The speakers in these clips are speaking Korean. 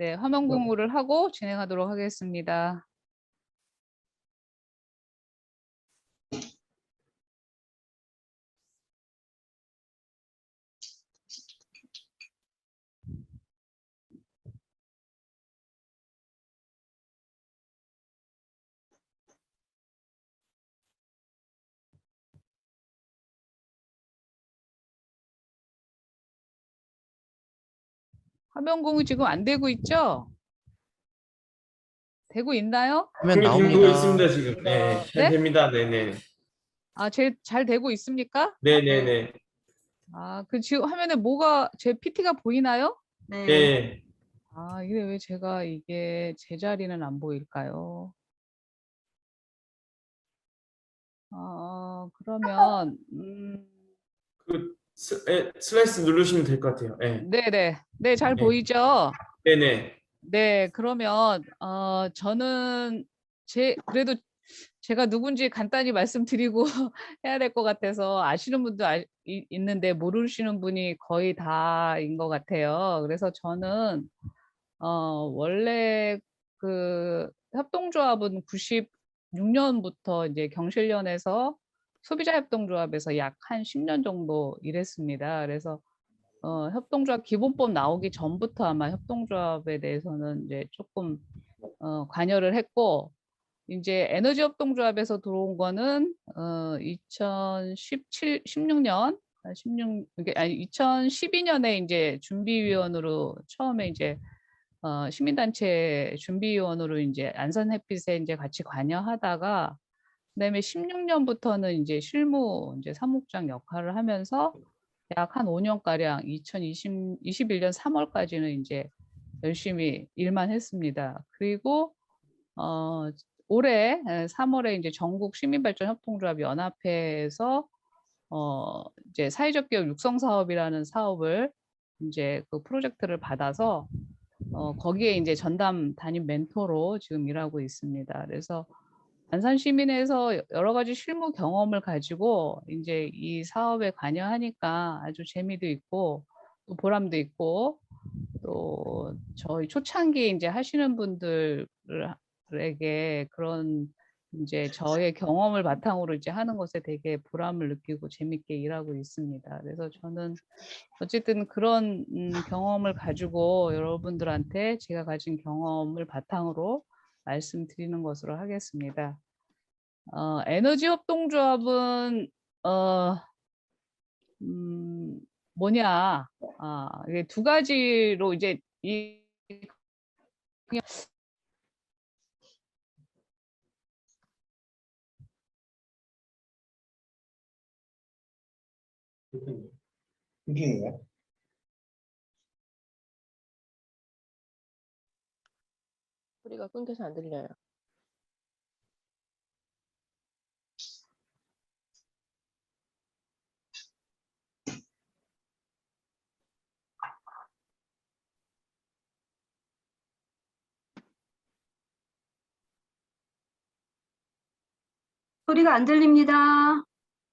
네, 화면 공유를 하고 진행하도록 하겠습니다. 화면 공유 지금 안 되고 있죠? 되고 있나요? 화면 되고 나옵니다. 있습니다 지금. 네, 잘 네? 됩니다. 네네. 아, 잘 되고 있습니까? 네네네. 아, 그 지금 화면에 뭐가 제 PT가 보이나요? 네. 네. 아, 이게 왜 제가 이게 제 자리는 안 보일까요? 그러면 그 슬라이스 누르시면 될 것 같아요. 네. 네네. 네, 잘 네. 보이죠? 네네. 네, 그러면 저는 그래도 제가 누군지 간단히 말씀드리고 해야 될 것 같아서 아시는 분도 있는데 모르시는 분이 거의 다인 것 같아요. 그래서 저는 원래 그 협동조합은 96년부터 이제 경실련에서 소비자협동조합에서 약 한 10년 정도 일했습니다. 그래서 협동조합 기본법 나오기 전부터 아마 협동조합에 대해서는 이제 조금 관여를 했고, 이제 에너지협동조합에서 들어온 거는 16년, 2012년에 이제 준비위원으로 처음에 이제 시민단체 준비위원으로 이제 안산햇빛에 이제 같이 관여하다가, 그다음에 16년부터는 이제 실무 이제 사무국장 역할을 하면서 약 한 5년가량 2021년 3월까지는 이제 열심히 일만 했습니다. 그리고 올해 3월에 이제 전국 시민발전협동조합 연합회에서 이제 사회적 기업 육성 사업이라는 사업을 이제 그 프로젝트를 받아서 거기에 이제 전담 담임 멘토로 지금 일하고 있습니다. 그래서 안산 시민에서 여러 가지 실무 경험을 가지고 이제 이 사업에 관여하니까 아주 재미도 있고 또 보람도 있고, 또 저희 초창기 이제 하시는 분들에게 그런 이제 저의 경험을 바탕으로 이제 하는 것에 되게 보람을 느끼고 재밌게 일하고 있습니다. 그래서 저는 어쨌든 그런 경험을 가지고 여러분들한테 제가 가진 경험을 바탕으로 말씀드리는 것으로 하겠습니다. 에너지협동조합은 뭐냐? 이게 두 가지로 이제 이게요? 소리가 끊겨서 안 들려요. 소리가 안 들립니다.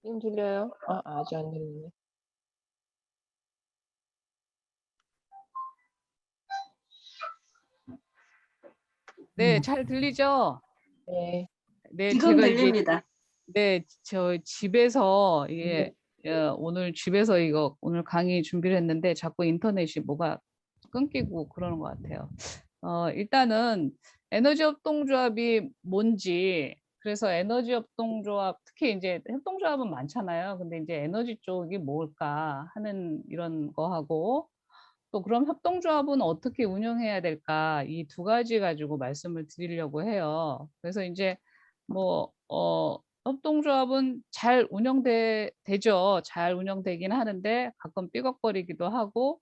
지금 들려요? 아직 안 들리네. 네, 잘 들리죠? 네. 네, 지금 제가 이제 들립니다. 네, 저 집에서 이게 오늘 집에서 이거 오늘 강의 준비를 했는데 자꾸 인터넷이 뭐가 끊기고 그러는 것 같아요. 일단은 에너지협동조합이 뭔지, 그래서 에너지협동조합 특히 이제 협동조합은 많잖아요. 근데 이제 에너지 쪽이 뭘까 하는 이런 거 하고, 또 그럼 협동조합은 어떻게 운영해야 될까, 이 두 가지 가지고 말씀을 드리려고 해요. 그래서 이제 뭐 협동조합은 잘 되죠. 잘 운영되긴 하는데 가끔 삐걱거리기도 하고,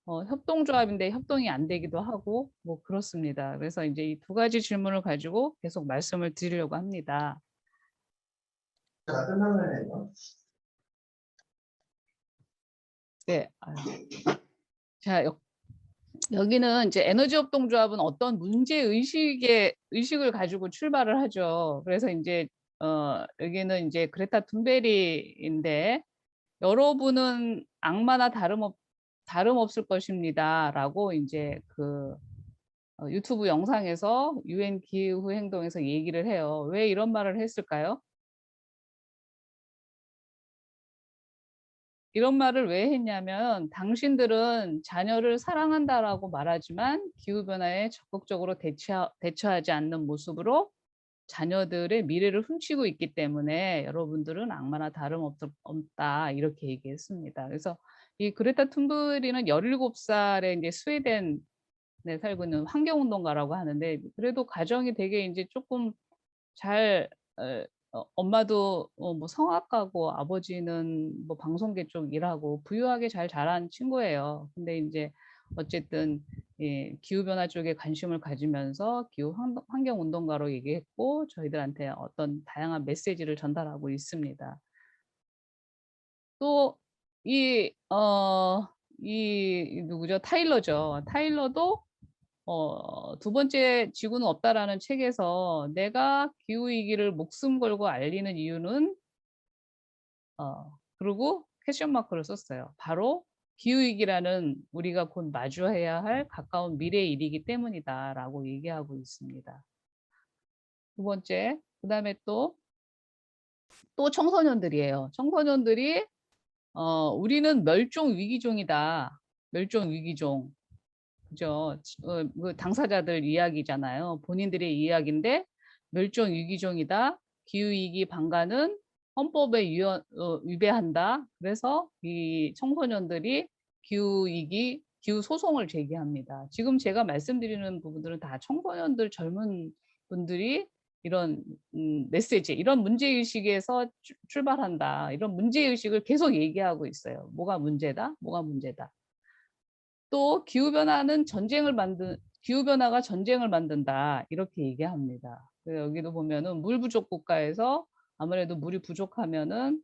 협동조합인데 협동이 안 되기도 하고 뭐 그렇습니다. 그래서 이제 이 두 가지 질문을 가지고 계속 말씀을 드리려고 합니다. 네. 자, 여기는 이제 에너지협동조합은 어떤 의식을 가지고 출발을 하죠. 그래서 이제 여기는 이제 그레타 툰베리인데, 여러분은 악마나 다름없을 것입니다라고 이제 유튜브 영상에서 UN 기후 행동에서 얘기를 해요. 왜 이런 말을 했을까요? 이런 말을 왜 했냐면 당신들은 자녀를 사랑한다라고 말하지만 기후 변화에 적극적으로 대처하지 않는 모습으로 자녀들의 미래를 훔치고 있기 때문에 여러분들은 악마나 다름없다 이렇게 얘기했습니다. 그래서 이 그레타 툰베리는 17살에 이제 스웨덴에 살고 있는 환경운동가라고 하는데 그래도 가정이 되게 이제 조금 잘 엄마도 뭐 성악가고 아버지는 뭐 방송계 쪽 일하고 부유하게 잘 자란 친구예요. 근데 인제 어쨌든 예 기후 변화 쪽에 관심을 가지면서 기후 환경 운동가로 얘기했고 저희들한테 어떤 다양한 메시지를 전달하고 있습니다. 또 이 누구죠? 타일러죠. 타일러도 두 번째 지구는 없다라는 책에서 내가 기후 위기를 목숨 걸고 알리는 이유는 그리고 퀘션 마크를 썼어요. 바로 기후 위기라는 우리가 곧 마주해야 할 가까운 미래의 일이기 때문이다라고 얘기하고 있습니다. 두 번째, 그다음에 또 청소년들이에요. 청소년들이 우리는 멸종 위기종이다. 멸종 위기종. 그죠. 그 당사자들 이야기잖아요. 본인들의 이야기인데 멸종 위기종이다. 기후 위기 방가는 헌법에 위배한다. 그래서 이 청소년들이 기후 위기, 기후 소송을 제기합니다. 지금 제가 말씀드리는 부분들은 다 청소년들 젊은 분들이 이런 메시지, 이런 문제 의식에서 출발한다. 이런 문제 의식을 계속 얘기하고 있어요. 뭐가 문제다? 뭐가 문제다. 또 기후 변화가 전쟁을 만든다 이렇게 얘기합니다. 여기도 보면은 물 부족 국가에서 아무래도 물이 부족하면은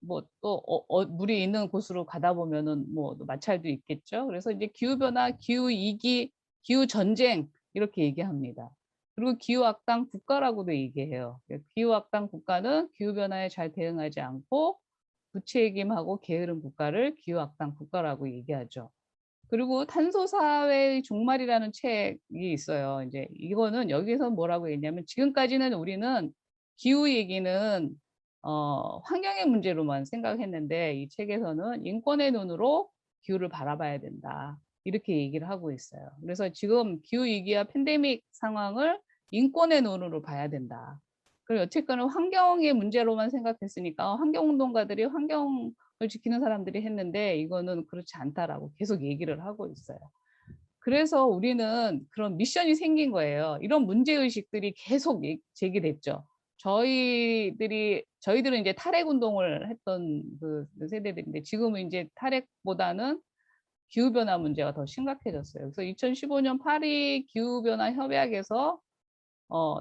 뭐 또 물이 있는 곳으로 가다 보면은 뭐 마찰도 있겠죠. 그래서 이제 기후 변화, 기후 위기, 기후 전쟁 이렇게 얘기합니다. 그리고 기후 악당 국가라고도 얘기해요. 기후 악당 국가는 기후 변화에 잘 대응하지 않고 무책임하고 게으른 국가를 기후 악당 국가라고 얘기하죠. 그리고 탄소 사회의 종말이라는 책이 있어요. 이제 이거는 여기서 뭐라고 했냐면 지금까지는 우리는 기후 얘기는 환경의 문제로만 생각했는데 이 책에서는 인권의 눈으로 기후를 바라봐야 된다. 이렇게 얘기를 하고 있어요. 그래서 지금 기후 위기와 팬데믹 상황을 인권의 눈으로 봐야 된다. 그리고 어쨌거나 환경의 문제로만 생각했으니까 환경운동가들이 환경을 지키는 사람들이 했는데 이거는 그렇지 않다라고 계속 얘기를 하고 있어요. 그래서 우리는 그런 미션이 생긴 거예요. 이런 문제의식들이 계속 제기됐죠. 저희들은 이제 탈핵 운동을 했던 그 세대들인데 지금은 이제 탈핵보다는 기후변화 문제가 더 심각해졌어요. 그래서 2015년 파리 기후변화 협약에서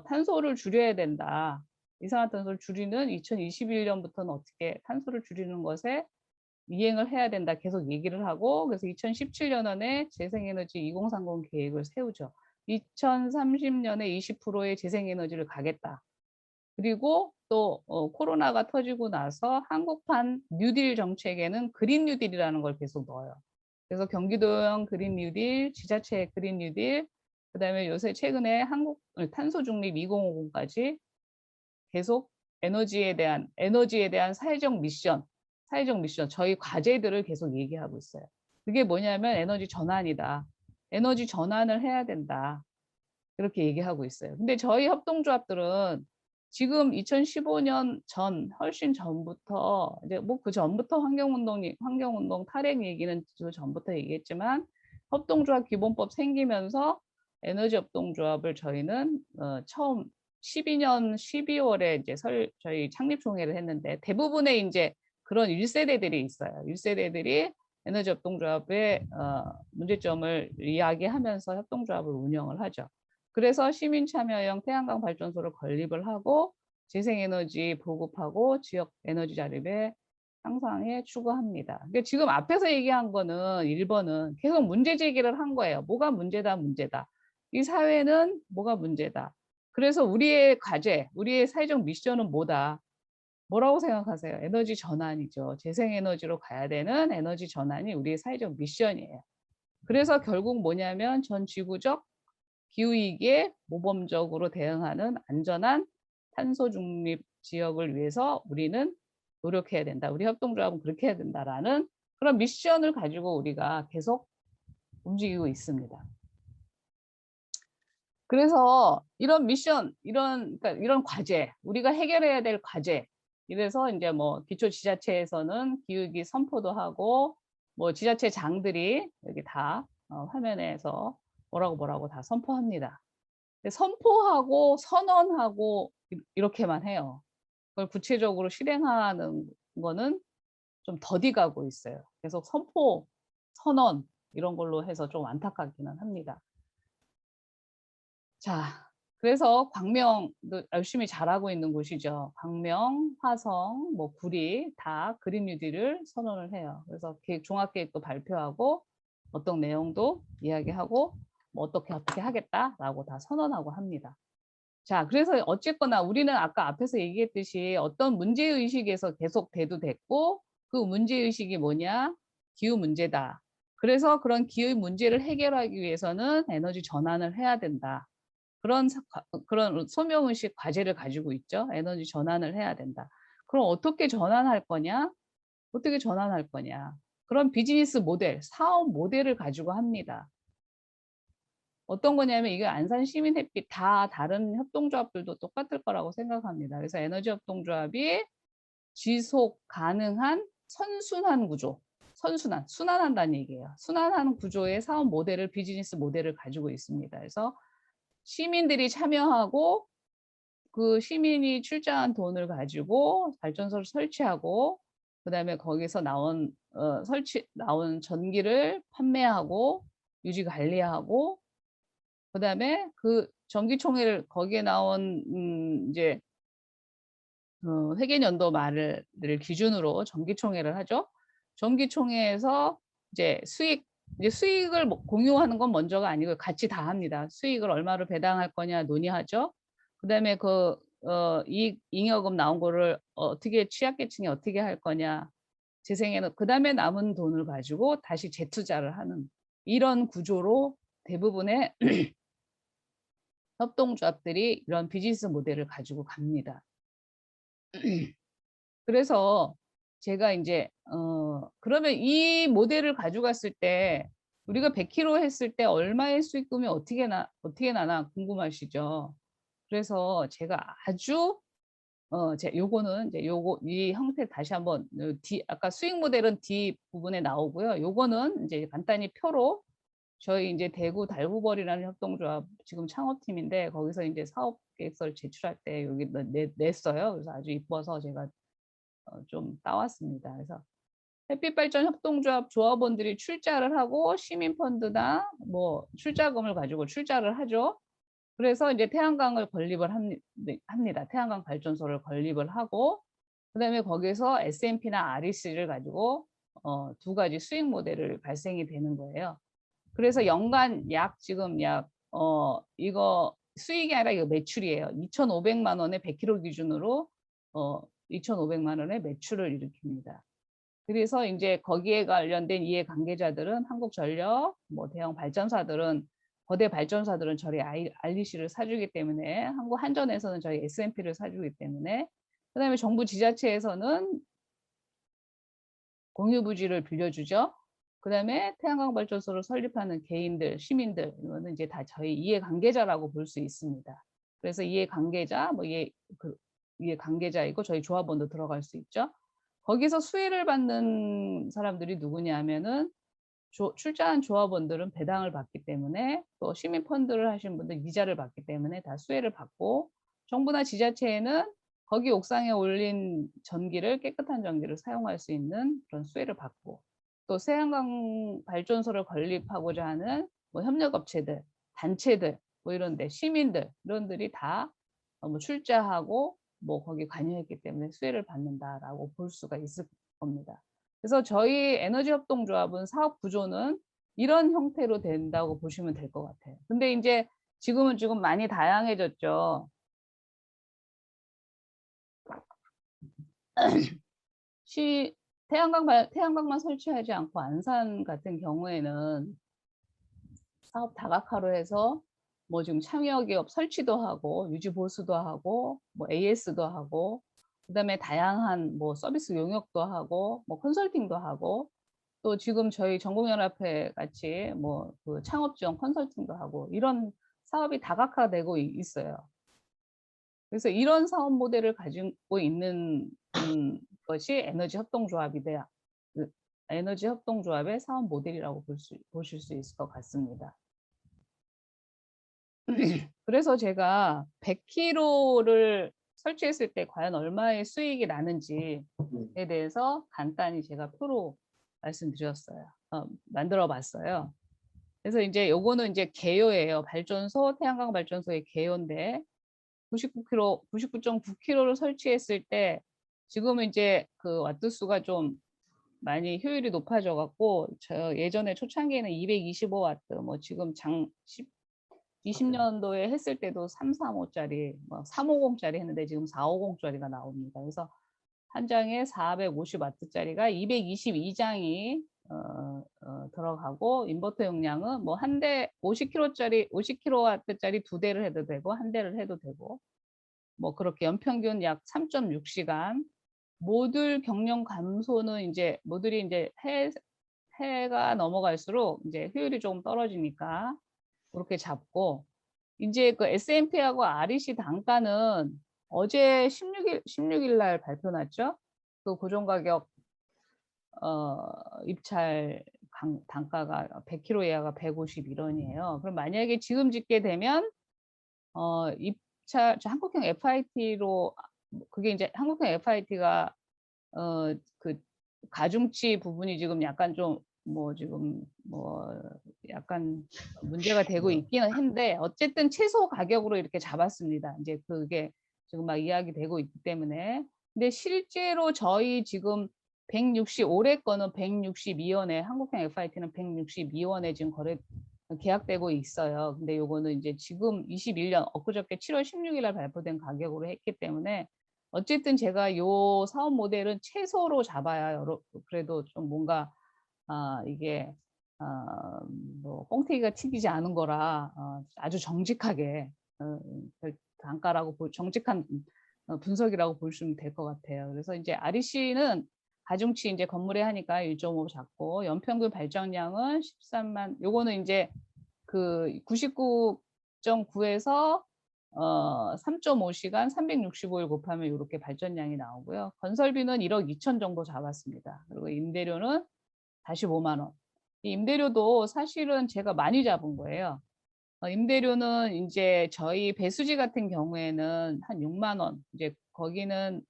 탄소를 줄여야 된다. 이산화탄소를 줄이는 2021년부터는 어떻게 탄소를 줄이는 것에 이행을 해야 된다 계속 얘기를 하고 그래서 2017년에 재생에너지 2030 계획을 세우죠. 2030년에 20%의 재생에너지를 가겠다. 그리고 또 코로나가 터지고 나서 한국판 뉴딜 정책에는 그린 뉴딜이라는 걸 계속 넣어요. 그래서 경기도형 그린 뉴딜, 지자체 그린 뉴딜, 그다음에 요새 최근에 한국 탄소 중립 2050까지 계속 에너지에 대한 사회적 미션 저희 과제들을 계속 얘기하고 있어요. 그게 뭐냐면 에너지 전환이다. 에너지 전환을 해야 된다. 그렇게 얘기하고 있어요. 근데 저희 협동조합들은 지금 2015년 훨씬 전부터 이제 뭐 그 전부터 환경운동 탈핵 얘기는 그 전부터 얘기했지만 협동조합 기본법 생기면서 에너지 협동조합을 저희는 처음 12년 12월에 이제 저희 창립총회를 했는데 대부분의 이제 그런 1세대들이 있어요. 1세대들이 에너지 협동조합의 문제점을 이야기하면서 협동조합을 운영을 하죠. 그래서 시민참여형 태양광 발전소를 건립을 하고 재생에너지 보급하고 지역 에너지 자립의 향상에 추구합니다. 그러니까 지금 앞에서 얘기한 거는 1번은 계속 문제 제기를 한 거예요. 뭐가 문제다, 문제다. 이 사회는 뭐가 문제다. 그래서 우리의 과제, 우리의 사회적 미션은 뭐다. 뭐라고 생각하세요? 에너지 전환이죠. 재생에너지로 가야 되는 에너지 전환이 우리의 사회적 미션이에요. 그래서 결국 뭐냐면 전 지구적 기후위기에 모범적으로 대응하는 안전한 탄소 중립 지역을 위해서 우리는 노력해야 된다. 우리 협동조합은 그렇게 해야 된다라는 그런 미션을 가지고 우리가 계속 움직이고 있습니다. 그래서 이런 미션, 그러니까 이런 과제, 우리가 해결해야 될 과제. 이래서 이제 뭐 기초 지자체에서는 기후위기 선포도 하고 뭐 지자체 장들이 여기 다 화면에서 뭐라고 다 선포합니다. 선포하고 선언하고 이렇게만 해요. 그걸 구체적으로 실행하는 거는 좀 더디 가고 있어요. 계속 선포, 선언 이런 걸로 해서 좀 안타깝기는 합니다. 자, 그래서 광명도 열심히 잘하고 있는 곳이죠. 광명, 화성, 뭐 구리 다 그린 뉴딜을 선언을 해요. 그래서 종합계획도 발표하고 어떤 내용도 이야기하고 뭐 어떻게 하겠다라고 다 선언하고 합니다. 자, 그래서 어쨌거나 우리는 아까 앞에서 얘기했듯이 어떤 문제의식에서 계속 대두됐고 그 문제의식이 뭐냐? 기후 문제다. 그래서 그런 기후 문제를 해결하기 위해서는 에너지 전환을 해야 된다. 그런 소명의식 과제를 가지고 있죠. 에너지 전환을 해야 된다. 그럼 어떻게 전환할 거냐? 어떻게 전환할 거냐? 그런 비즈니스 모델, 사업 모델을 가지고 합니다. 어떤 거냐면 이게 안산 시민 햇빛 다 다른 협동조합들도 똑같을 거라고 생각합니다. 그래서 에너지 협동조합이 지속 가능한 선순환 구조, 순환한다는 얘기예요. 순환하는 구조의 사업 모델을 비즈니스 모델을 가지고 있습니다. 그래서 시민들이 참여하고 그 시민이 출자한 돈을 가지고 발전소를 설치하고 그다음에 거기서 나온 전기를 판매하고 유지 관리하고 그다음에 그 전기총회를 거기에 나온 이제 회계연도 말을 기준으로 전기총회를 하죠. 전기총회에서 이제 수익을 공유하는 건 먼저가 아니고 같이 다 합니다. 수익을 얼마로 배당할 거냐 논의하죠. 그다음에 잉여금 나온 거를 어떻게 취약계층이 어떻게 할 거냐 재생에는 그다음에 남은 돈을 가지고 다시 재투자를 하는 이런 구조로 대부분의 협동조합들이 이런 비즈니스 모델을 가지고 갑니다. 그래서 제가 이제 그러면 이 모델을 가져갔을 때 우리가 100kg 했을 때 얼마의 수익금이 어떻게 나나 궁금하시죠? 그래서 제가 아주 요거는 이제 이 형태 다시 한번 아까 수익 모델은 D 부분에 나오고요. 요거는 이제 간단히 표로 저희 이제 대구 달구벌이라는 협동조합 지금 창업팀인데 거기서 이제 사업 계획서를 제출할 때 여기 냈어요. 그래서 아주 이뻐서 제가 좀 따왔습니다. 그래서 햇빛발전 협동조합 조합원들이 출자를 하고 시민펀드나 뭐 출자금을 가지고 출자를 하죠. 그래서 이제 태양광을 건립을 합니다. 태양광 발전소를 건립을 하고 그다음에 거기서 S&P나 REC를 가지고 두 가지 수익 모델을 발생이 되는 거예요. 그래서 연간 지금 이거 수익이 아니라 이거 매출이에요. 2,500만 원에 100kg 기준으로 2,500만 원의 매출을 일으킵니다. 그래서 이제 거기에 관련된 이해 관계자들은 한국전력, 뭐 대형 발전사들은 거대 발전사들은 저희 REC를 사주기 때문에 한전에서는 저희 S&P를 사주기 때문에 그다음에 정부 지자체에서는 공유부지를 빌려주죠. 그다음에 태양광 발전소를 설립하는 개인들, 시민들 이거는 이제 다 저희 이해관계자라고 볼 수 있습니다. 그래서 이해관계자, 이해관계자이고 저희 조합원도 들어갈 수 있죠. 거기서 수혜를 받는 사람들이 누구냐면은 출자한 조합원들은 배당을 받기 때문에 또 시민 펀드를 하신 분들 이자를 받기 때문에 다 수혜를 받고 정부나 지자체에는 거기 옥상에 올린 깨끗한 전기를 사용할 수 있는 그런 수혜를 받고 또 태양광 발전소를 건립하고자 하는 뭐 협력업체들, 단체들 뭐 이런데 시민들 이런들이 다 출자하고 뭐 거기 관여했기 때문에 수혜를 받는다라고 볼 수가 있을 겁니다. 그래서 저희 에너지협동조합은 사업 구조는 이런 형태로 된다고 보시면 될 것 같아요. 근데 이제 지금 많이 다양해졌죠. 태양광만 설치하지 않고 안산 같은 경우에는 사업 다각화로 해서 뭐 지금 참여 기업 설치도 하고 유지 보수도 하고 뭐 AS도 하고 그다음에 다양한 뭐 서비스 용역도 하고 뭐 컨설팅도 하고 또 지금 저희 전국연합회 같이 뭐 그 창업 지원 컨설팅도 하고 이런 사업이 다각화되고 있어요. 그래서 이런 사업 모델을 가지고 있는 것이 에너지 협동조합이돼요. 그 에너지 협동조합의 사업 모델이라고 보실 수 있을 것 같습니다. 그래서 제가 100kg를 설치했을 때 과연 얼마의 수익이 나는지에 대해서 간단히 제가 표로 말씀드렸어요. 만들어 봤어요. 그래서 이제 요거는 이제 개요예요. 발전소, 태양광 발전소의 개요인데 99kg, 99.9kg를 설치했을 때 지금은 이제 그 와트 수가 좀 많이 효율이 높아져 갖고 저 예전에 초창기에는 225와트 뭐 지금 20년도에 했을 때도 335짜리 뭐 350짜리 했는데 지금 450짜리가 나옵니다. 그래서 한 장에 450와트짜리가 222장이 들어가고 인버터 용량은 뭐 한 대 50kg짜리 50kW짜리 두 대를 해도 되고 한 대를 해도 되고 뭐 그렇게 연평균 약 3.6시간 모듈 경영 감소는 이제 모듈이 이제 해가 넘어갈수록 이제 효율이 조금 떨어지니까 그렇게 잡고 이제 그 S&P하고 REC 단가는 어제 16일 날 발표 났죠. 그 고정 가격 입찰 단가가 100kg 이하가 151원이에요. 그럼 만약에 지금 짓게 되면 입찰 한국형 FIT로 그게 이제 한국형 FIT가 그 가중치 부분이 지금 약간 좀 뭐 지금 뭐 약간 문제가 되고 있기는 한데 어쨌든 최소 가격으로 이렇게 잡았습니다. 이제 그게 지금 막 이야기되고 있기 때문에. 근데 실제로 저희 지금 올해 거는 162원에 한국형 FIT는 162원에 지금 계약되고 있어요. 근데 요거는 이제 지금 21년 엊그저께 7월 16일 날 발표된 가격으로 했기 때문에 어쨌든 제가 요 사업 모델은 최소로 잡아야 그래도 좀 뭔가 이게 뭐 뻥튀기가 튀기지 않은 거라 아주 정직하게 단가라고 정직한 분석이라고 보시면 될 것 같아요. 그래서 이제 REC는 가중치 이제 건물에 하니까 1.5 잡고 연평균 발전량은 13만. 요거는 이제 그 99.9에서 3.5시간 365일 곱하면 이렇게 발전량이 나오고요. 건설비는 1억 2천 정도 잡았습니다. 그리고 임대료는 45만 원. 이 임대료도 사실은 제가 많이 잡은 거예요. 임대료는 이제 저희 배수지 같은 경우에는 한 6만 원. 이제 거기는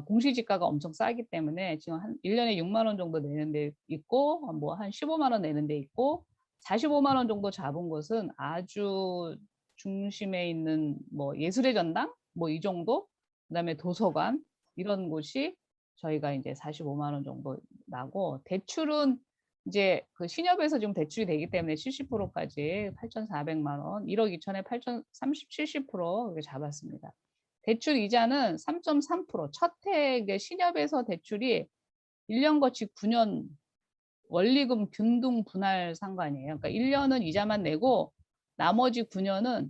공시지가가 엄청 싸기 때문에 지금 한 1년에 6만 원 정도 내는 데 있고 뭐 한 15만 원 내는 데 있고 45만 원 정도 잡은 곳은 아주 중심에 있는 뭐 예술의 전당 뭐 이 정도 그다음에 도서관 이런 곳이 저희가 이제 45만 원 정도 나고 대출은 이제 그 신협에서 지금 대출이 되기 때문에 70%까지 8,400만 원, 1억 2천에 8천 70% 그렇게 잡았습니다. 대출 이자는 3.3%, 첫 해 신협에서 대출이 1년 거치 9년 원리금 균등 분할 상관이에요. 그러니까 1년은 이자만 내고 나머지 9년은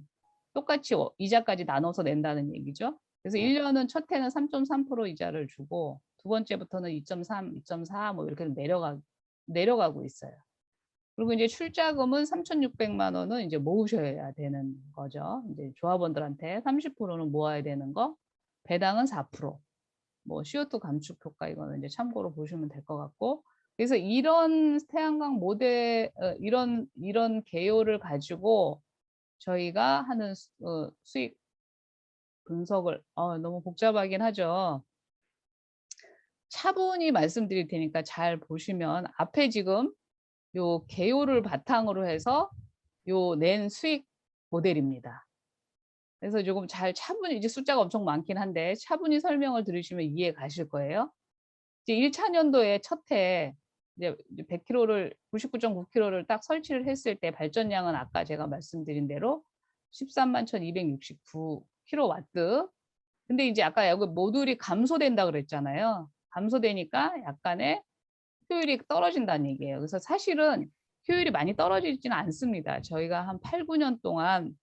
똑같이 이자까지 나눠서 낸다는 얘기죠. 그래서 1년은 첫 해는 3.3% 이자를 주고 두 번째부터는 2.3, 2.4 뭐 이렇게 내려가고 있어요. 그리고 이제 출자금은 3,600만 원은 이제 모으셔야 되는 거죠. 이제 조합원들한테 30%는 모아야 되는 거, 배당은 4%. 뭐 CO2 감축 효과 이거는 이제 참고로 보시면 될 것 같고. 그래서 이런 태양광 모델 이런 개요를 가지고 저희가 하는 수익 분석을 너무 복잡하긴 하죠. 차분히 말씀드릴 테니까 잘 보시면 앞에 지금 요 개요를 바탕으로 해서 요 낸 수익 모델입니다. 그래서 조금 잘 차분히 이제 숫자가 엄청 많긴 한데 차분히 설명을 들으시면 이해 가실 거예요. 이제 1차 년도에 첫 해 이제 100kg를 99.9kg를 딱 설치를 했을 때 발전량은 아까 제가 말씀드린 대로 13만 1,269kW. 근데 이제 아까 여기 모듈이 감소된다 그랬잖아요. 감소되니까 약간의 효율이 떨어진다는 얘기예요. 그래서 사실은 효율이 많이 떨어지지는 않습니다. 저희가 한 8-9년 동안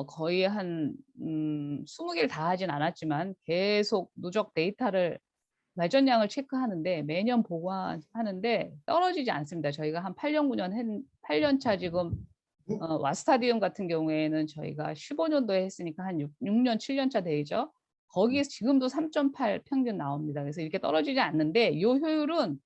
거의 한 20개를 다 하진 않았지만 계속 누적 데이터를 발전량을 체크하는데 매년 보고하는데 떨어지지 않습니다. 저희가 한 8년 9년 8년 차 지금 와스타디움 같은 경우에는 저희가 15년도에 했으니까 한 6년 7년 차 되죠. 거기에서 지금도 3.8 평균 나옵니다. 그래서 이렇게 떨어지지 않는데 이 효율은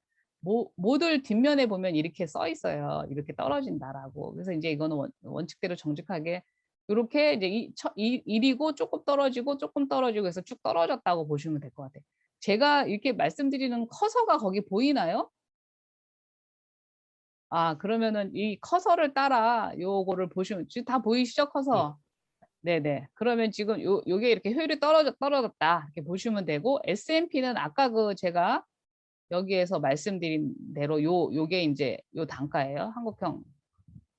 모듈 뒷면에 보면 이렇게 써 있어요. 이렇게 떨어진다라고. 그래서 이제 이거는 원칙대로 정직하게 요렇게 이제 1이고 조금 떨어지고 조금 떨어지고 해서 쭉 떨어졌다고 보시면 될 것 같아요. 제가 이렇게 말씀드리는 커서가 거기 보이나요? 아, 그러면은 이 커서를 따라 요거를 보시면 지금 다 보이시죠? 네. 커서. 네네. 그러면 지금 요게 이렇게 효율이 떨어졌다 이렇게 보시면 되고, S&P는 아까 그 제가 여기에서 말씀드린 대로 요게 인제 요 단가예요. 한국형.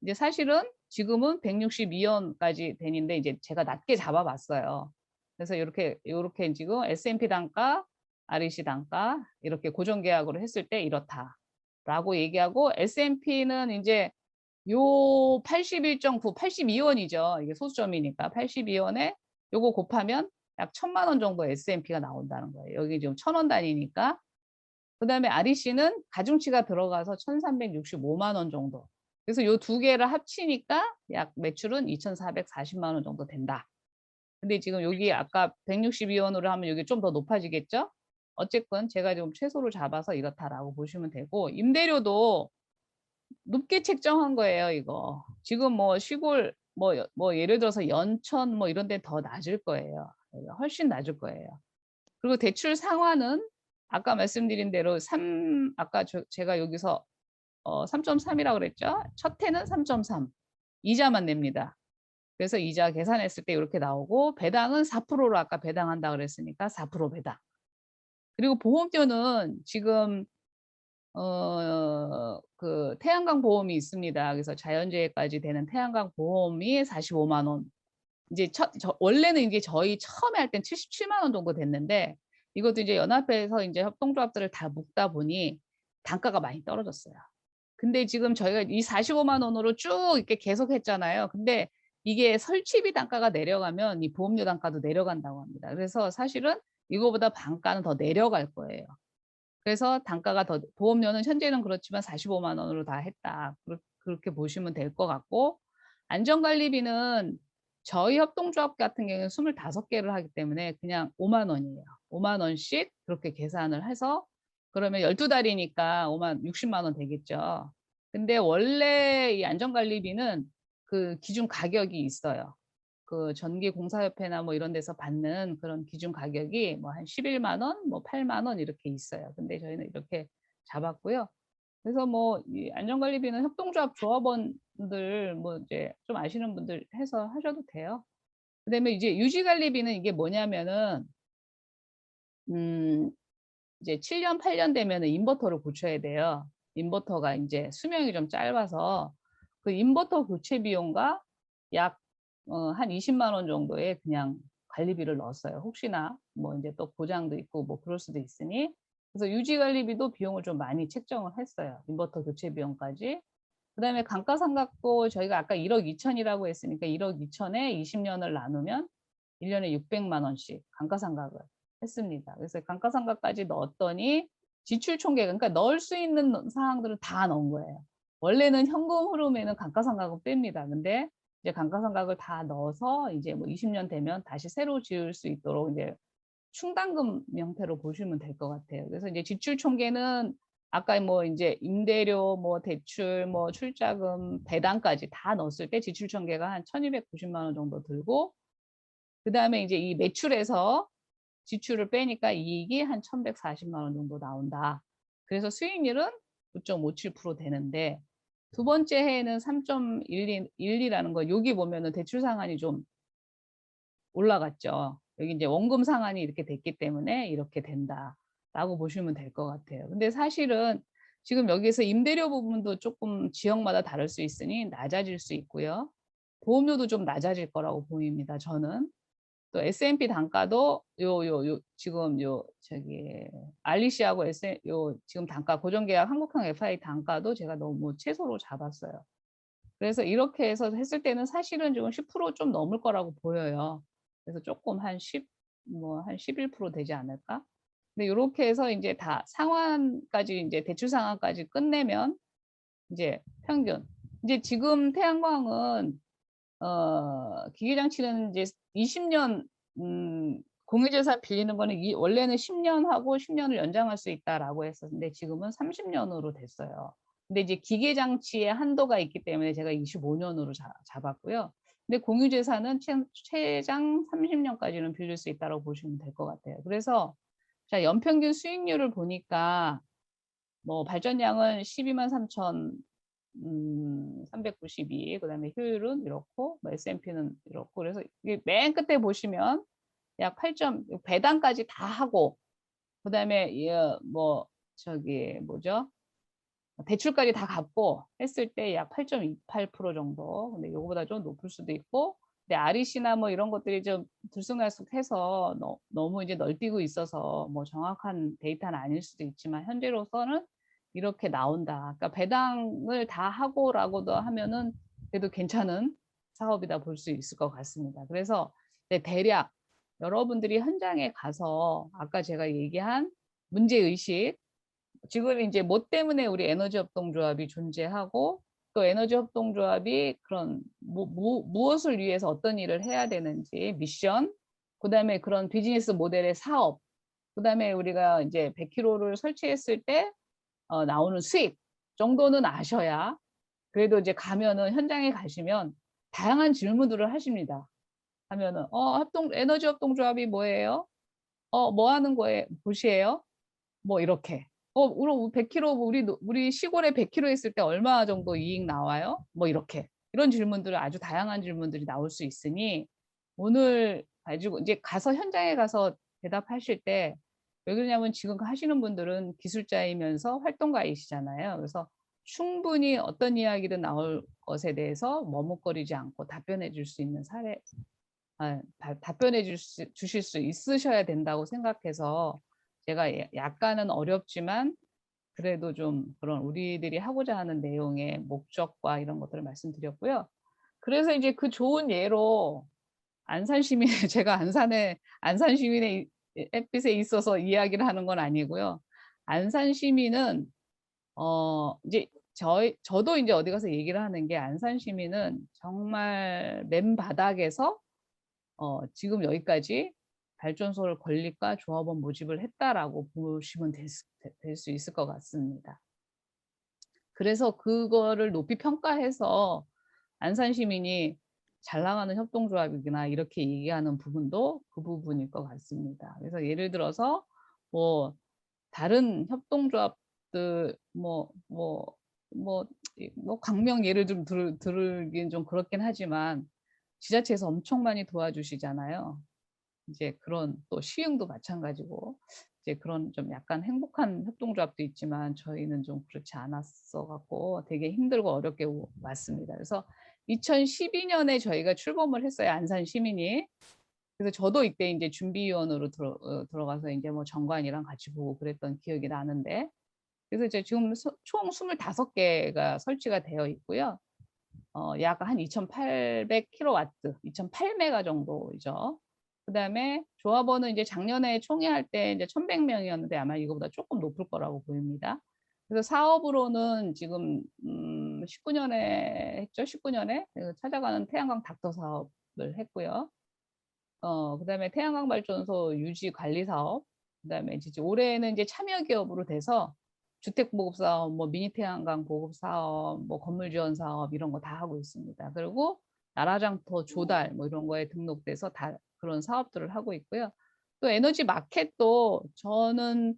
이제 사실은 지금은 162원까지 되는데 이제 제가 낮게 잡아 봤어요. 그래서 요렇게 지금 S&P 단가, REC 단가 이렇게 고정 계약으로 했을 때 이렇다라고 얘기하고, S&P는 인제 요 81.9 82원이죠. 이게 소수점이니까 82원에 요거 곱하면 약 1,000만 원 정도 S&P가 나온다는 거예요. 여기 지금 1,000원 단위니까. 그다음에 REC는 가중치가 들어가서 1,365만 원 정도. 그래서 요 두 개를 합치니까 약 매출은 2,440만 원 정도 된다. 근데 지금 여기 아까 162원으로 하면 여기 좀 더 높아지겠죠? 어쨌건 제가 지금 최소를 잡아서 이렇다라고 보시면 되고, 임대료도 높게 책정한 거예요, 이거. 지금 뭐 시골 뭐 예를 들어서 연천 뭐 이런 데 더 낮을 거예요. 훨씬 낮을 거예요. 그리고 대출 상환은 아까 말씀드린 대로 아까 제가 여기서 3.3이라고 그랬죠? 첫 해는 3.3. 이자만 냅니다. 그래서 이자 계산했을 때 이렇게 나오고, 배당은 4%로 아까 배당한다 그랬으니까 4% 배당. 그리고 보험료는 지금 그 태양광 보험이 있습니다. 그래서 자연재해까지 되는 태양광 보험이 45만 원. 이제 원래는 이제 저희 처음에 할 땐 77만 원 정도 됐는데, 이것도 이제 연합회에서 이제 협동조합들을 다 묶다 보니 단가가 많이 떨어졌어요. 근데 지금 저희가 이 45만 원으로 쭉 이렇게 계속 했잖아요. 근데 이게 설치비 단가가 내려가면 이 보험료 단가도 내려간다고 합니다. 그래서 사실은 이거보다 반가는 더 내려갈 거예요. 그래서 단가가 더, 보험료는 현재는 그렇지만 45만 원으로 다 했다. 그렇게 보시면 될 것 같고, 안전관리비는 저희 협동조합 같은 경우는 25개를 하기 때문에 그냥 5만 원이에요. 5만 원씩 그렇게 계산을 해서, 그러면 12달이니까 60만 원 되겠죠. 근데 원래 이 안전관리비는 그 기준 가격이 있어요. 그 전기공사협회나 뭐 이런 데서 받는 그런 기준 가격이 뭐 한 11만 원, 뭐 8만 원 이렇게 있어요. 근데 저희는 이렇게 잡았고요. 그래서 뭐 이 안전관리비는 협동조합 조합원들 뭐 이제 좀 아시는 분들 해서 하셔도 돼요. 그다음에 이제 유지관리비는 이게 뭐냐면은 음 이제 7년, 8년 되면은 인버터를 고쳐야 돼요. 인버터가 인제 수명이 좀 짧아서 그 인버터 교체 비용과 약 한 20만 원 정도의 그냥 관리비를 넣었어요. 혹시나 뭐 인제 또 고장도 있고 뭐 그럴 수도 있으니. 그래서 유지 관리비도 비용을 좀 많이 책정을 했어요, 인버터 교체 비용까지. 그다음에 감가상각도 저희가 아까 1억 2천이라고 했으니까 1억 2천에 20년을 나누면 1년에 600만 원씩 감가상각을 했습니다. 그래서 감가상각까지 넣었더니 지출 총계가, 그러니까 넣을 수 있는 사항들을 다 넣은 거예요. 원래는 현금 흐름에는 감가상각은 뺍니다. 근데 이제 감가상각을 다 넣어서 이제 뭐 20년 되면 다시 새로 지을 수 있도록 이제 충당금 형태로 보시면 될 것 같아요. 그래서 이제 지출 총계는 아까 뭐 인제 임대료, 뭐 대출, 뭐 출자금, 배당까지 다 넣었을 때 지출 총계가 한 1,290만 원 정도 들고, 그다음에 이제 이 매출에서 지출을 빼니까 이익이 한 1,140만 원 정도 나온다. 그래서 수익률은 9.57% 되는데, 두 번째 해에는 3.12라는 거, 여기 보면은 대출 상환이 좀 올라갔죠. 여기 이제 원금 상환이 이렇게 됐기 때문에 이렇게 된다라고 보시면 될 것 같아요. 근데 사실은 지금 여기서 임대료 부분도 조금 지역마다 다를 수 있으니 낮아질 수 있고요. 보험료도 좀 낮아질 거라고 보입니다, 저는. 또 S&P 단가도 지금 알리시하고 지금 단가 고정계약 한국형 FI 단가도 제가 너무 최소로 잡았어요. 그래서 이렇게 해서 했을 때는 사실은 지금 10%좀 넘을 거라고 보여요. 그래서 조금 한 11% 되지 않을까? 근데 요렇게 해서 이제 다 상환까지 이제 대출 상환까지 끝내면 이제 평균. 이제 지금 태양광은 기계장치는 이제 20년 공유재산 빌리는 거는 원래는 10년 하고 10년을 연장할 수 있다라고 했었는데 지금은 30년으로 됐어요. 근데 이제 기계장치의 한도가 있기 때문에 제가 25년으로 잡았고요. 근데 공유재산은 최장 30년까지는 빌릴 수 있다고 보시면 될 것 같아요. 그래서 자, 연평균 수익률을 보니까 뭐 발전량은 123,392, 그다음에 효율은 이렇고, 뭐 S&P는 이렇고, 그래서 이게 맨 끝에 보시면 약 8점, 배당까지 다 하고, 그다음에 대출까지 다 갚고 했을 때 약 8.28% 정도. 근데 요거보다 좀 높을 수도 있고, 근데 REC나 뭐 이런 것들이 좀 들쑥날쑥해서 너무 이제 널뛰고 있어서 뭐 정확한 데이터는 아닐 수도 있지만 현재로서는 이렇게 나온다. 그러니까 배당을 다 하고라고도 하면은 그래도 괜찮은 사업이다 볼 수 있을 것 같습니다. 그래서 대략 여러분들이 현장에 가서 아까 제가 얘기한 문제의식, 지금 이제 뭐 때문에 우리 에너지 협동조합이 존재하고 또 에너지 협동조합이 그런 무엇을 위해서 어떤 일을 해야 되는지 미션, 그다음에 그런 비즈니스 모델의 사업, 그다음에 우리가 이제 100kg를 설치했을 때 나오는 수익 정도는 아셔야 그래도 이제 가면은 현장에 가시면 다양한 질문들을 하십니다. 하면은 에너지 협동조합이 뭐예요? 뭐 하는 거예요? 곳이에요? 뭐 이렇게. 그럼 100kg 우리 시골에 100kg 했을 때 얼마 정도 이익 나와요? 뭐 이렇게. 이런 질문들은 아주 다양한 질문들이 나올 수 있으니 오늘 가지고 이제 현장에 가서 대답하실 때 왜 그러냐면 지금 하시는 분들은 기술자이면서 활동가이시잖아요. 그래서 충분히 어떤 이야기든 나올 것에 대해서 머뭇거리지 않고 답변해 줄 수 있는 답변해 주실 수 있으셔야 된다고 생각해서 제가 약간은 어렵지만 그래도 좀 그런 우리들이 하고자 하는 내용의 목적과 이런 것들을 말씀드렸고요. 그래서 이제 그 좋은 예로 안산 시민 제가 안산 시민의 햇빛에 있어서 이야기를 하는 건 아니고요. 안산 시민은 이제 저도 이제 어디 가서 얘기를 하는 게 안산 시민은 정말 맨바닥에서 지금 여기까지 발전소를 건립과 조합원 모집을 했다라고 보시면 될 수 있을 것 같습니다. 그래서 그거를 높이 평가해서 안산 시민이 잘 나가는 협동조합이구나 이렇게 얘기하는 부분도 그 부분일 것 같습니다. 그래서 예를 들어서 뭐 다른 협동조합들 광명 예를 좀 들긴 좀 그렇긴 하지만 지자체에서 엄청 많이 도와주시잖아요. 이제 그런 또 시흥도 마찬가지고 이제 그런 좀 약간 행복한 협동조합도 있지만 저희는 좀 그렇지 않았어 갖고 되게 힘들고 어렵게 왔습니다. 그래서 2012년에 저희가 출범을 했어요. 안산 시민이. 그래서 저도 이때 이제 준비위원으로 들어가서 이제 뭐 정관이랑 같이 보고 그랬던 기억이 나는데, 그래서 이제 지금 총 25개가 설치가 되어 있고요. 약 한 2,800kW, 2,800메가 정도이죠. 그다음에 조합원은 이제 작년에 총회할 때 이제 1,100명이었는데 아마 이거보다 조금 높을 거라고 보입니다. 그래서 사업으로는 지금 19년에 했죠. 19년에 찾아가는 태양광 닥터 사업을 했고요. 그다음에 태양광 발전소 유지 관리 사업, 그다음에 이제 올해는 이제 참여 기업으로 돼서 주택 보급 사업, 뭐 미니 태양광 보급 사업, 뭐 건물 지원 사업 이런 거 다 하고 있습니다. 그리고 나라장터 조달 뭐 이런 거에 등록돼서 다 그런 사업들을 하고 있고요. 또 에너지 마켓도 저는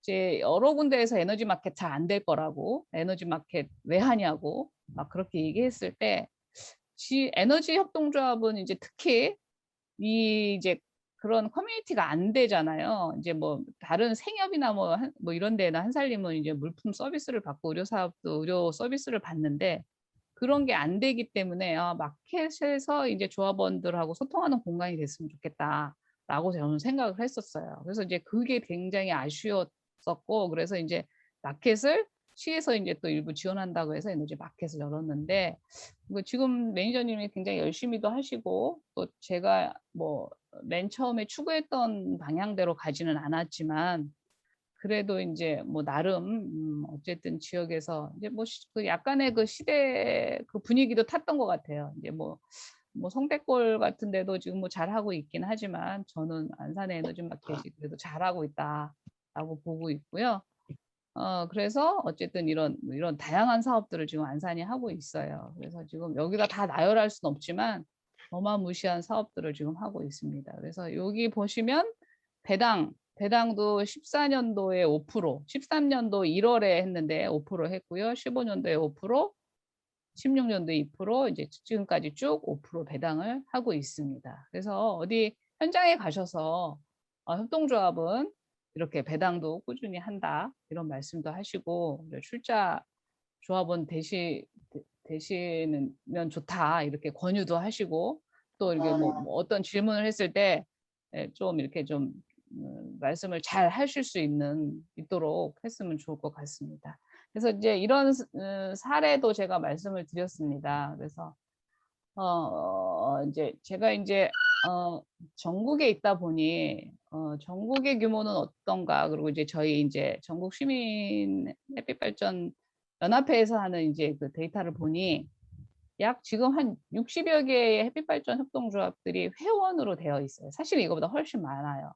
이제 여러 군데에서 에너지 마켓 잘 안 될 거라고, 에너지 마켓 왜 하냐고 막 그렇게 얘기했을 때 에너지 협동조합은 이제 특히 이제 그런 커뮤니티가 안 되잖아요. 이제 뭐 다른 생협이나 뭐 이런 데나 한살림은 이제 물품 서비스를 받고 의료 사업도 의료 서비스를 받는데 그런 게 안 되기 때문에 마켓에서 이제 조합원들하고 소통하는 공간이 됐으면 좋겠다라고 저는 생각을 했었어요. 그래서 이제 그게 굉장히 아쉬웠었고, 그래서 이제 마켓을 시에서 이제 또 일부 지원한다고 해서 이제 마켓을 열었는데, 지금 매니저님이 굉장히 열심히도 하시고, 또 제가 뭐 맨 처음에 추구했던 방향대로 가지는 않았지만, 그래도 인제 뭐 나름 어쨌든 지역에서 이제 뭐 그 약간의 그 시대 그 분위기도 탔던 것 같아요. 이제 뭐 성대골 같은 데도 지금 뭐 잘하고 있긴 하지만, 저는 안산의 에너지 마켓이 그래도 잘하고 있다라고 보고 있고요. 그래서 어쨌든 이런 다양한 사업들을 지금 안산이 하고 있어요. 그래서 지금 여기다 다 나열할 수는 없지만 어마무시한 사업들을 지금 하고 있습니다. 그래서 여기 보시면 배당도 14년도에 5%, 13년도 1월에 했는데 5% 했고요. 15년도에 5%, 16년도에 2%, 이제 지금까지 쭉 5% 배당을 하고 있습니다. 그래서 어디 현장에 가셔서 협동조합은 이렇게 배당도 꾸준히 한다, 이런 말씀도 하시고, 출자 조합원 되시면 좋다, 이렇게 권유도 하시고, 또 이렇게 뭐 어떤 질문을 했을 때 좀 이렇게 좀 말씀을 잘 하실 수 있도록 했으면 좋을 것 같습니다. 그래서 이제 이런 사례도 제가 말씀을 드렸습니다. 그래서 이제 제가 이제 전국에 있다 보니 전국의 규모는 어떤가, 그리고 이제 저희 이제 전국 시민 햇빛 발전 연합회에서 하는 이제 그 데이터를 보니, 약 지금 한 60여 개의 햇빛 발전 협동조합들이 회원으로 되어 있어요. 사실 이거보다 훨씬 많아요.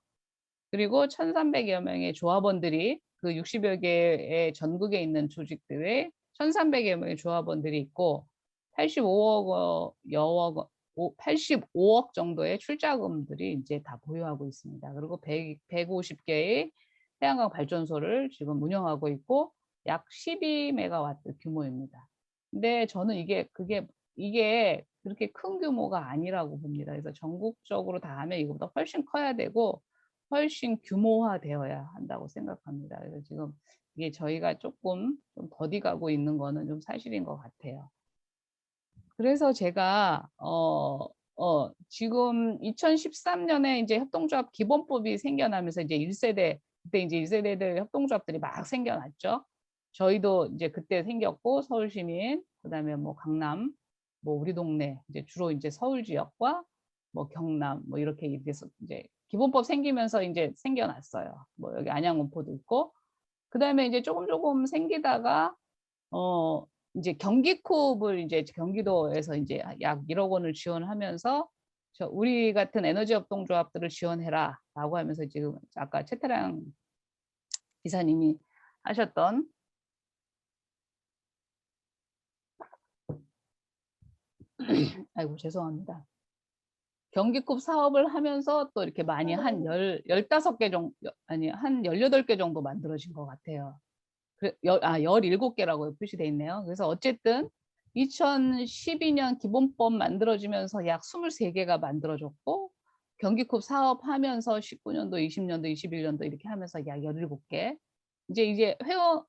그리고 1,300여 명의 조합원들이, 그 60여 개의 전국에 있는 조직들의 1,300여 명의 조합원들이 있고, 85억 정도의 출자금들이 이제 다 보유하고 있습니다. 그리고 150개의 태양광 발전소를 지금 운영하고 있고, 약 12메가와트 규모입니다. 근데 저는 이게 그렇게 큰 규모가 아니라고 봅니다. 그래서 전국적으로 다 하면 이거보다 훨씬 커야 되고, 훨씬 규모화되어야 한다고 생각합니다. 그래서 지금 이게 저희가 조금 좀 더디 가고 있는 거는 좀 사실인 것 같아요. 그래서 제가 지금 2013년에 이제 협동조합 기본법이 생겨나면서 이제 1세대, 그때 이제 1세대들 협동조합들이 막 생겨났죠. 저희도 이제 그때 생겼고, 서울시민, 그다음에 뭐 강남, 뭐 우리 동네, 이제 주로 이제 서울 지역과 뭐 경남, 뭐 이렇게 이제 기본법 생기면서 이제 생겨났어요. 뭐 여기 안양원포도 있고, 그다음에 이제 조금 생기다가 이제 경기쿱을 이제 경기도에서 이제 약 1억 원을 지원하면서 우리 같은 에너지 협동조합들을 지원해라라고 하면서, 지금 아까 최태랑 기사님이 하셨던 아이고 죄송합니다. 경기급 사업을 하면서 또 이렇게 많이 한 15개 정도, 아니 한 18개 정도 만들어진 것 같아요. 17개라고 표시되어 있네요. 그래서 어쨌든 2012년 기본법 만들어지면서 약 23개가 만들어졌고, 경기급 사업하면서 19년도, 20년도, 21년도 이렇게 하면서 약 17개. 이제 회원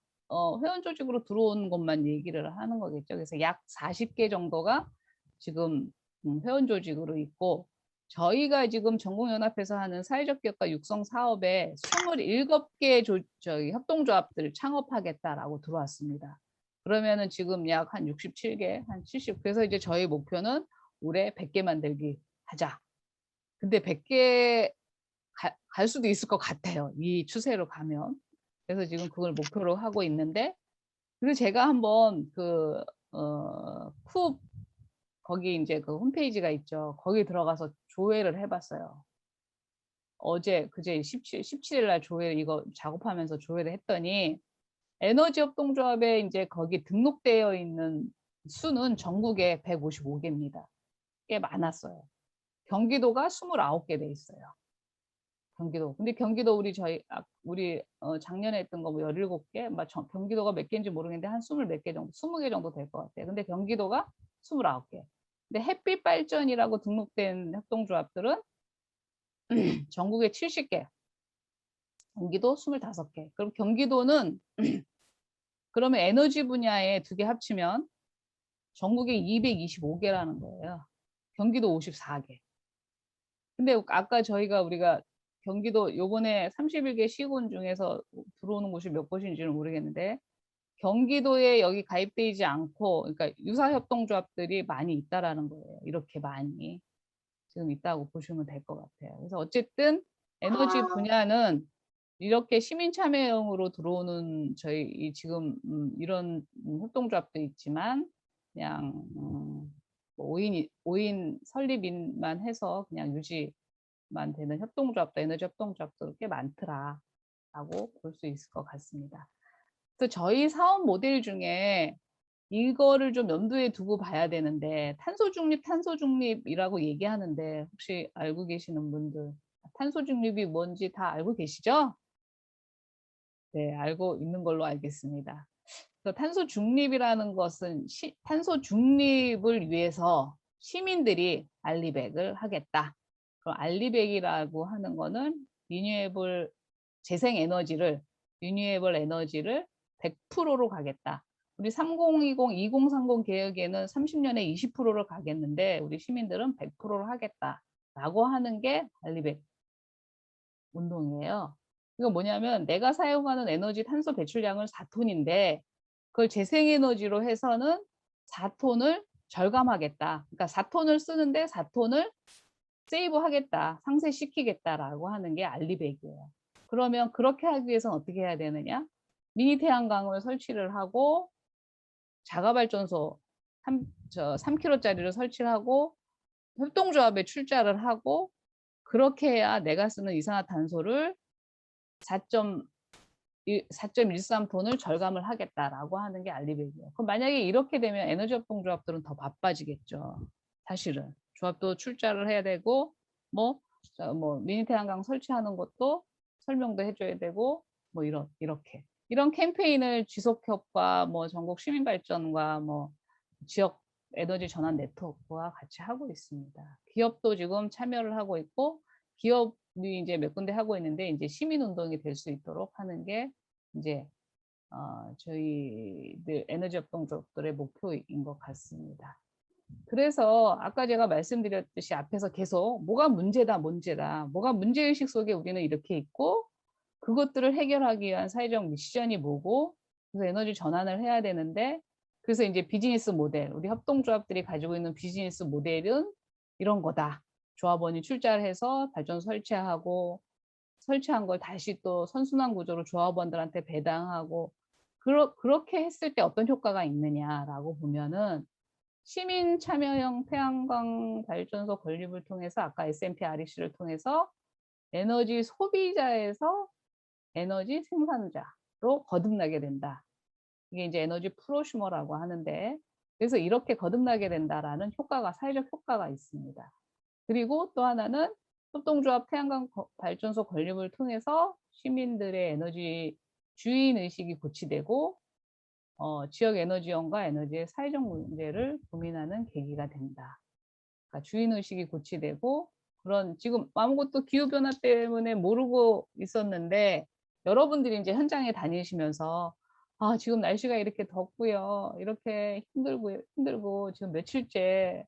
조직으로 들어온 것만 얘기를 하는 거겠죠. 그래서 약 40개 정도가 지금 회원 조직으로 있고, 저희가 지금 전국연합에서 하는 사회적 기업가 육성 사업에 27개 저희 협동조합들을 창업하겠다라고 들어왔습니다. 그러면은 지금 약 한 67개, 한 70. 그래서 이제 저희 목표는 올해 100개 만들기 하자. 근데 100개 갈 수도 있을 것 같아요, 이 추세로 가면. 그래서 지금 그걸 목표로 하고 있는데, 그리고 제가 한번 쿱 거기 이제 그 홈페이지가 있죠. 거기 들어가서 조회를 해봤어요. 그제 17일 날 조회, 이거 작업하면서 조회를 했더니, 에너지 협동조합에 이제 거기 등록되어 있는 수는 전국에 155개입니다. 꽤 많았어요. 경기도가 29개 돼 있어요. 경기도. 근데 경기도 우리 작년에 했던 거 뭐 17개, 경기도가 몇 개인지 모르겠는데 한 20몇 개 정도, 20개 정도 될 것 같아요. 근데 경기도가 29개. 근데 햇빛 발전이라고 등록된 협동조합들은 전국에 70개, 경기도 25개. 그럼 경기도는 그러면 에너지 분야에 2개 합치면 전국에 225개라는 거예요. 경기도 54개. 근데 아까 우리가 경기도 요번에 31개 시군 중에서 들어오는 곳이 몇 곳인지는 모르겠는데 경기도에 여기 가입되지 않고 그러니까 유사협동조합들이 많이 있다라는 거예요. 이렇게 많이 지금 있다고 보시면 될 것 같아요. 그래서 어쨌든 에너지 분야는 이렇게 시민 참여형으로 들어오는 저희 지금 이런 협동조합도 있지만 그냥 뭐 5인 설립인만 해서 그냥 유지만 되는 협동조합도 에너지 협동조합도 꽤 많더라라고 볼 수 있을 것 같습니다. 그래서 저희 사업 모델 중에 이거를 좀 염두에 두고 봐야 되는데 탄소 중립이라고 얘기하는데 혹시 알고 계시는 분들 탄소 중립이 뭔지 다 알고 계시죠? 네, 알고 있는 걸로 알겠습니다. 그래서 탄소 중립이라는 것은 탄소 중립을 위해서 시민들이 알리백을 하겠다. 그럼 알리백이라고 하는 거는 리뉴에이블 에너지를 100%로 가겠다. 우리 3020 계획에는 30년에 20%를 가겠는데 우리 시민들은 100%를 하겠다라고 하는 게 알리백 운동이에요. 이거 뭐냐면 내가 사용하는 에너지 탄소 배출량은 4톤인데 그걸 재생에너지로 해서는 4톤을 절감하겠다. 그러니까 4톤을 쓰는데 4톤을 세이브하겠다, 상쇄시키겠다라고 하는 게 알리백이에요. 그러면 그렇게 하기 위해서는 어떻게 해야 되느냐? 미니 태양광을 설치를 하고 자가발전소 3kW짜리를 설치를 하고 협동조합에 출자를 하고 그렇게 해야 내가 쓰는 이산화탄소를 4.13톤을 절감을 하겠다라고 하는 게 알리백이에요. 그럼 만약에 이렇게 되면 에너지 협동조합들은 더 바빠지겠죠. 사실은 조합도 출자를 해야 되고 뭐 미니 태양광 설치하는 것도 설명도 해줘야 되고 뭐 이렇게 이런 캠페인을 지속협과 뭐 전국 시민발전과 뭐 지역 에너지 전환 네트워크와 같이 하고 있습니다. 기업도 지금 참여를 하고 있고 기업이 이제 몇 군데 하고 있는데 이제 시민 운동이 될 수 있도록 하는 게 이제 저희들 에너지 협동조합들의 목표인 것 같습니다. 그래서 아까 제가 말씀드렸듯이 앞에서 계속 뭐가 문제다, 뭐가 문제의식 속에 우리는 이렇게 있고 그것들을 해결하기 위한 사회적 미션이 뭐고 그래서 에너지 전환을 해야 되는데 그래서 이제 비즈니스 모델, 우리 협동조합들이 가지고 있는 비즈니스 모델은 이런 거다. 조합원이 출자를 해서 발전소 설치하고 설치한 걸 다시 또 선순환 구조로 조합원들한테 배당하고 그렇게 했을 때 어떤 효과가 있느냐라고 보면은 시민 참여형 태양광 발전소 건립을 통해서 아까 SMP REC를 통해서 에너지 소비자에서 에너지 생산자로 거듭나게 된다. 이게 이제 에너지 프로슈머라고 하는데 그래서 이렇게 거듭나게 된다라는 효과가 사회적 효과가 있습니다. 그리고 또 하나는 협동조합 태양광 발전소 건립을 통해서 시민들의 에너지 주인 의식이 고취되고 지역 에너지원과 에너지의 사회적 문제를 고민하는 계기가 된다. 그러니까 주인 의식이 고취되고 그런 지금 아무것도 기후 변화 때문에 모르고 있었는데 여러분들이 이제 현장에 다니시면서 아 지금 날씨가 이렇게 덥고요, 이렇게 힘들고 지금 며칠째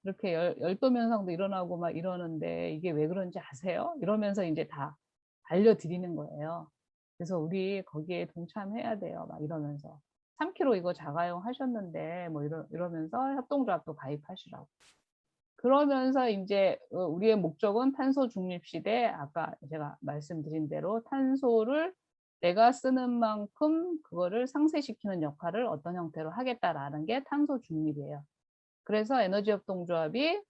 이렇게 열돔 현상도 일어나고 막 이러는데 이게 왜 그런지 아세요? 이러면서 이제 다 알려드리는 거예요. 그래서 우리 거기에 동참해야 돼요. 막 이러면서 3kg 이거 자가용 하셨는데 뭐 이러면서 협동조합도 가입하시라고. 그러면서 이제 우리의 목적은 탄소 중립 시대 아까 제가 말씀드린 대로 탄소를 내가 쓰는 만큼 그거를 상쇄시키는 역할을 어떤 형태로 하겠다라는 게 탄소 중립이에요. 그래서 에너지 협동조합이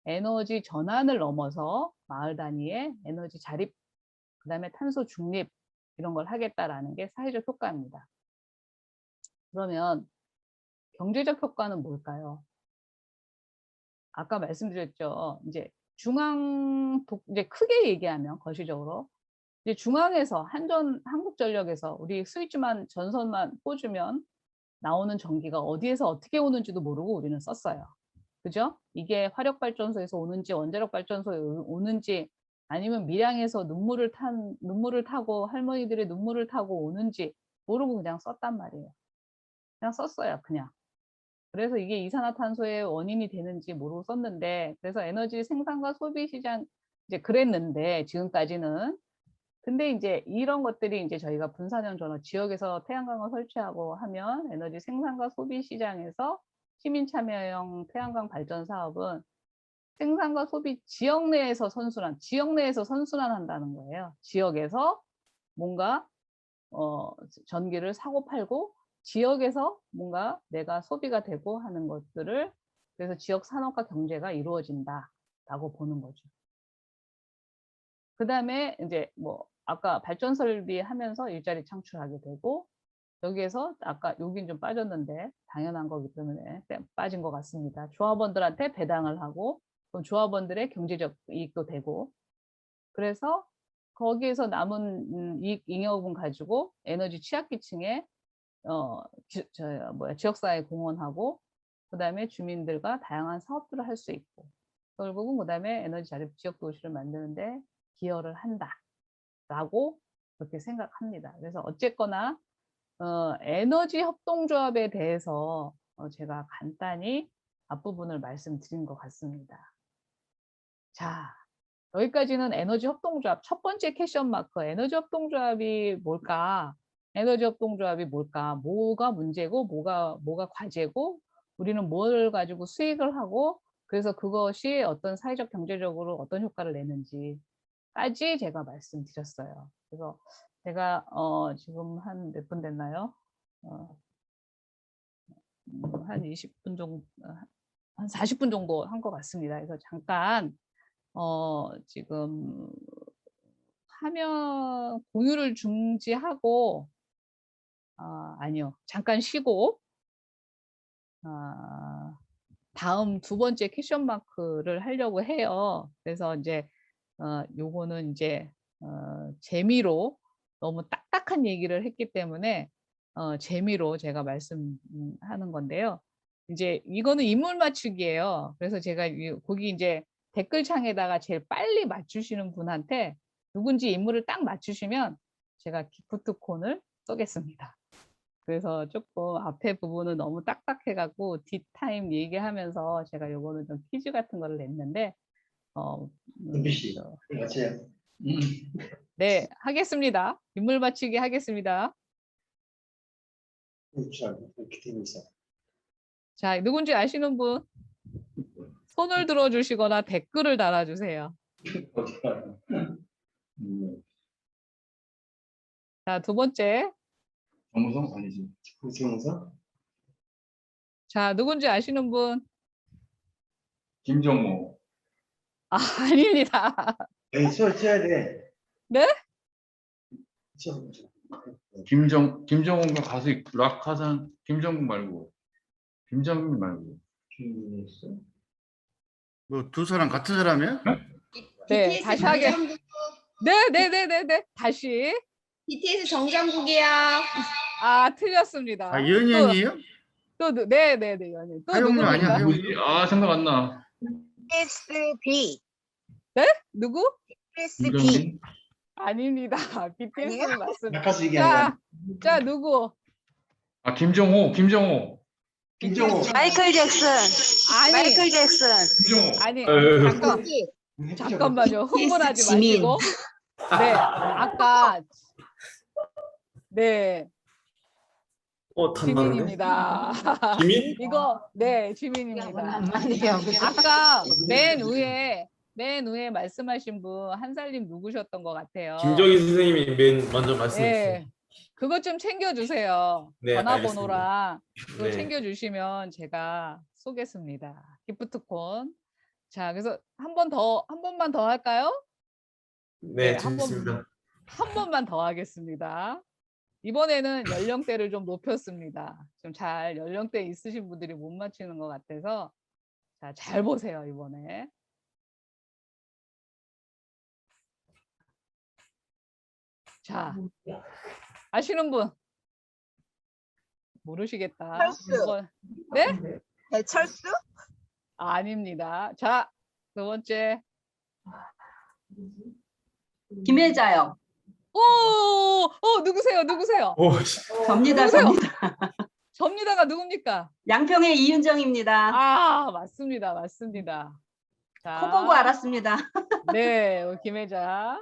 에너지 전환을 넘어서 마을 단위의 에너지 자립, 그다음에 탄소 중립 이런 걸 하겠다라는 게 사회적 효과입니다. 그러면 경제적 효과는 뭘까요? 아까 말씀드렸죠. 이제 이제 크게 얘기하면 거시적으로 이제 중앙에서 한국전력에서 우리 스위치만 전선만 꽂으면 나오는 전기가 어디에서 어떻게 오는지도 모르고 우리는 썼어요. 그죠? 이게 화력발전소에서 오는지 원자력 발전소에 오는지 아니면 밀양에서 눈물을 타고 할머니들의 눈물을 타고 오는지 모르고 그냥 썼단 말이에요. 그냥 썼어요. 그냥. 그래서 이게 이산화탄소의 원인이 되는지 모르고 썼는데, 그래서 에너지 생산과 소비 시장 이제 그랬는데 지금까지는. 근데 이제 이런 것들이 이제 저희가 분산형 전원 지역에서 태양광을 설치하고 하면 에너지 생산과 소비 시장에서 시민 참여형 태양광 발전 사업은 생산과 소비 지역 내에서 선순환한다는 거예요. 지역에서 뭔가 전기를 사고 팔고 지역에서 뭔가 내가 소비가 되고 하는 것들을, 그래서 지역 산업과 경제가 이루어진다라고 보는 거죠. 그다음에 이제 뭐 아까 발전 설비 하면서 일자리 창출하게 되고, 여기에서 아까 여긴 좀 빠졌는데 당연한 거기 때문에 빠진 것 같습니다. 조합원들한테 배당을 하고 그럼 조합원들의 경제적 이익도 되고, 그래서 거기에서 남은 이익 잉여분 가지고 에너지 취약계층에 지역사회에 공헌하고, 그다음에 주민들과 다양한 사업들을 할 수 있고, 결국은 그다음에 에너지 자립 지역 도시를 만드는데 기여를 한다라고 그렇게 생각합니다. 그래서 어쨌거나 에너지 협동조합에 대해서 제가 간단히 앞부분을 말씀드린 것 같습니다. 자, 여기까지는 에너지 협동조합 첫 번째 퀘션 마크, 에너지 협동조합이 뭘까? 에너지 협동조합이 뭘까? 뭐가 문제고 뭐가 과제고 우리는 뭘 가지고 수익을 하고, 그래서 그것이 어떤 사회적 경제적으로 어떤 효과를 내는지까지 제가 말씀드렸어요. 그래서 제가 지금 한 몇 분 됐나요? 한 20분 정도, 한 40분 정도 한 것 같습니다. 그래서 잠깐 지금 화면 공유를 중지하고, 아니요, 잠깐 쉬고 다음 두 번째 퀘션 마크를 하려고 해요. 그래서 이제 요거는 이제 재미로, 너무 딱딱한 얘기를 했기 때문에 재미로 제가 말씀하는 건데요. 이제 이거는 인물 맞추기예요. 그래서 제가 거기 이제 댓글창에다가 제일 빨리 맞추시는 분한테 누군지 인물을 딱 맞추시면 제가 기프트콘을 쏘겠습니다. 그래서 조금 앞에 부분은 너무 딱딱해갖고 뒷타임 얘기하면서 제가 요거는 좀 퀴즈 같은 거를 냈는데 은비씨, 맞아요. 네, 하겠습니다. 인물 맞추기 하겠습니다. 이렇게 되면서. 자, 누군지 아시는 분 손을 들어주시거나 댓글을 달아주세요. 자, 두 번째. 정무성 아니지. 정무성? 자, 누군지 아시는 분? 김정호. 아닙니다. 여기 수업 쳐야 돼. 네? 김정훈과 가수 락 하산 김정국 말고 김정민 말고 뭐 두 사람 같은 사람이야? 네, 다시 하게. 네. 다시. BTS 정장국이야. 틀렸습니다. 연예인이에요? 네, 연예인. 또 하용료 아니야? 누굽니까? 하용료? 뭐지? 생각 안 나. BTSB. 누구? BTSB. 김정민 아닙니다. BTS는 맞습니다. 낙하수 얘기하는 자, 누구? 김정호 김정호. 마이클 잭슨. 아니, 마이클 잭슨. 김정호 아니, 네. 잠깐만요. 흥분하지 지민. 마시고. 네, 아까 네, 탄다는데? 지민입니다. 지민? 이거 네, 지민입니다. 아까 맨 위에 말씀하신 분 한살님 누구셨던 것 같아요. 김정희 선생님이 맨 먼저 말씀했어요. 네, 그것 좀 챙겨주세요. 네, 전화번호랑 그거 네. 챙겨주시면 제가 쏘겠습니다. 기프트콘. 자, 그래서 한 번만 더 할까요? 네, 네, 한 좋습니다. 한 번만 더 하겠습니다. 이번에는 연령대를 좀 높였습니다. 좀 잘 연령대 있으신 분들이 못 맞히는 것 같아서 자, 잘 보세요, 이번에. 자, 아시는 분? 모르시겠다. 철수. 이번, 네? 배철수? 아닙니다. 자, 두 번째. 김혜자요. 누구세요? 오, 씨. 접니다, 누구세요? 접니다. 접니다가 누굽니까? 양평의 이윤정입니다. 아, 맞습니다. 맞습니다. 자, 코 보고 알았습니다. 네, 우리 김혜자.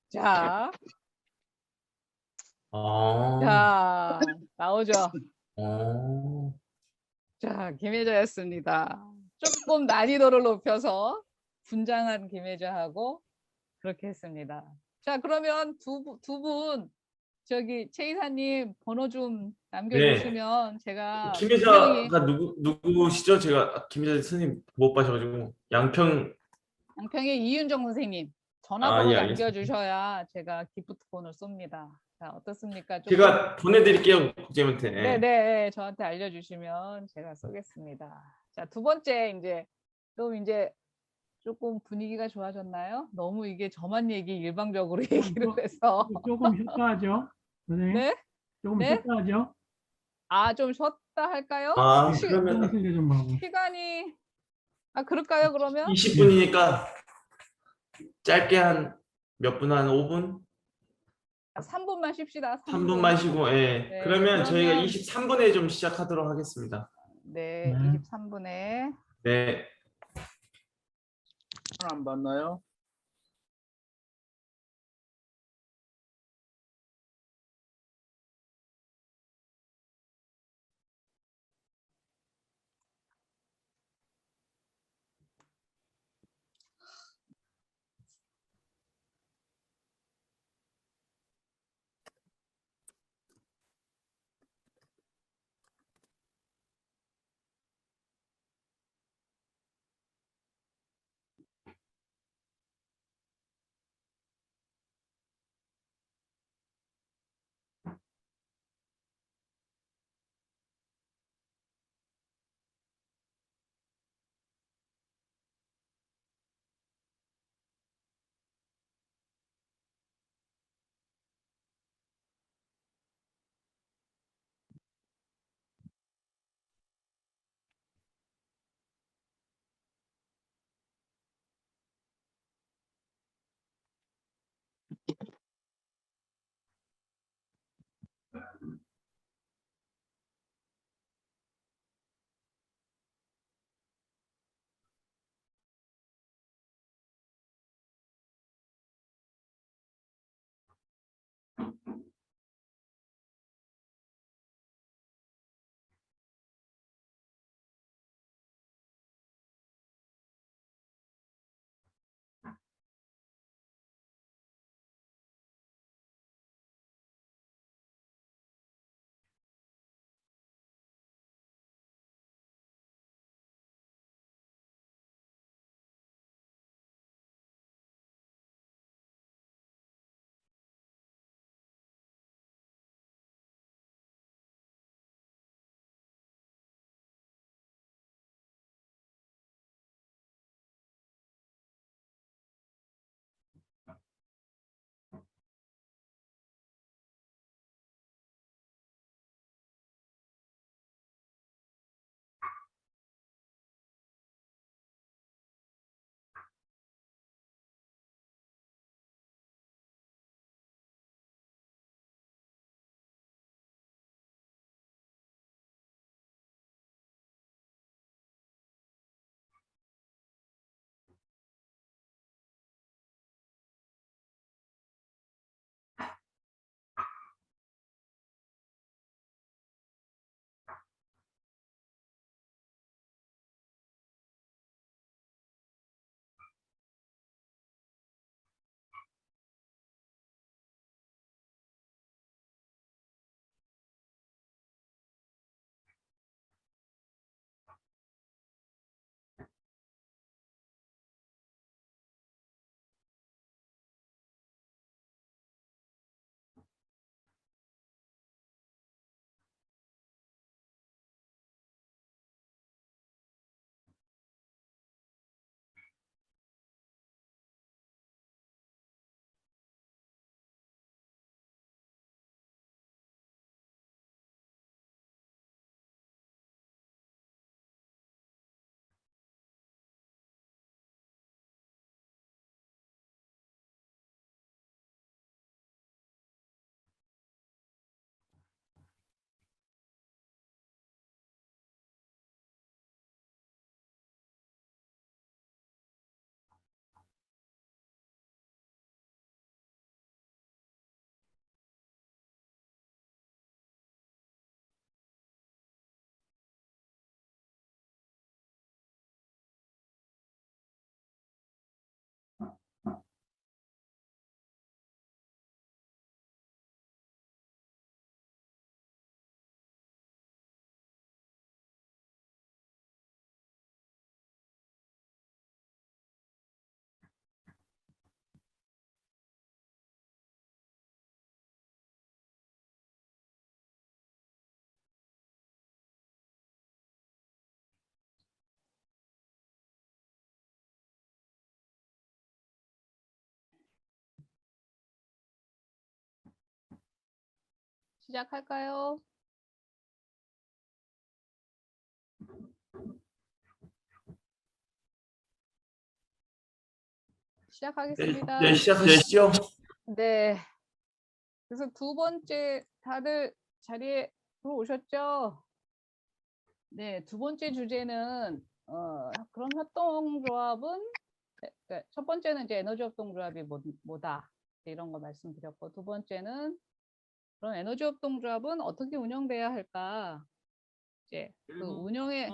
자, 아. 자, 나오죠. 어. 자, 김혜자였습니다. 조금 난이도를 높여서 분장한 김혜자하고 그렇게 했습니다. 자, 그러면 두 분, 저기 최 이사님 번호 좀 남겨주시면 제가 분명히 김혜자가 누구시죠? 제가 김혜자 선생님 못 봐셔가지고 양평의 이윤정 선생님 전화번호 예, 알겠습니다. 남겨주셔야 제가 기프트콘을 쏩니다. 자, 어떻습니까? 좀 제가 보내드릴게요, 국장님한테. 네, 저한테 알려주시면 제가 쏘겠습니다. 자, 두 번째 좀 조금 분위기가 좋아졌나요? 너무 이게 저만 일방적으로 얘기를 해서 조금 쉬었다하죠. 선생님. 네? 조금 네? 쉬었다하죠. 아, 좀 쉬었다 할까요? 그러면 조금 쉬게 좀 하고. 시간이 그럴까요? 그러면 20분이니까 짧게 한 몇 분, 한 5분? 3분만 쉽시다. 3분만 쉬고, 예. 네, 그러면 저희가 그러면- 23분에 좀 시작하도록 하겠습니다. 네, 네. 23분에 네. 안 봤나요? 시작할까요? 시작하겠습니다. 네, 시작하시죠. 네. 그래서 두 번째 다들 자리에 들어오셨죠? 네, 두 번째 주제는 그럼 협동조합은 그러니까 첫 번째는 이제 에너지 협동조합이 뭐다 이런 거 말씀드렸고, 두 번째는 그럼 에너지 협동조합은 어떻게 운영돼야 할까? 이제 그 운영에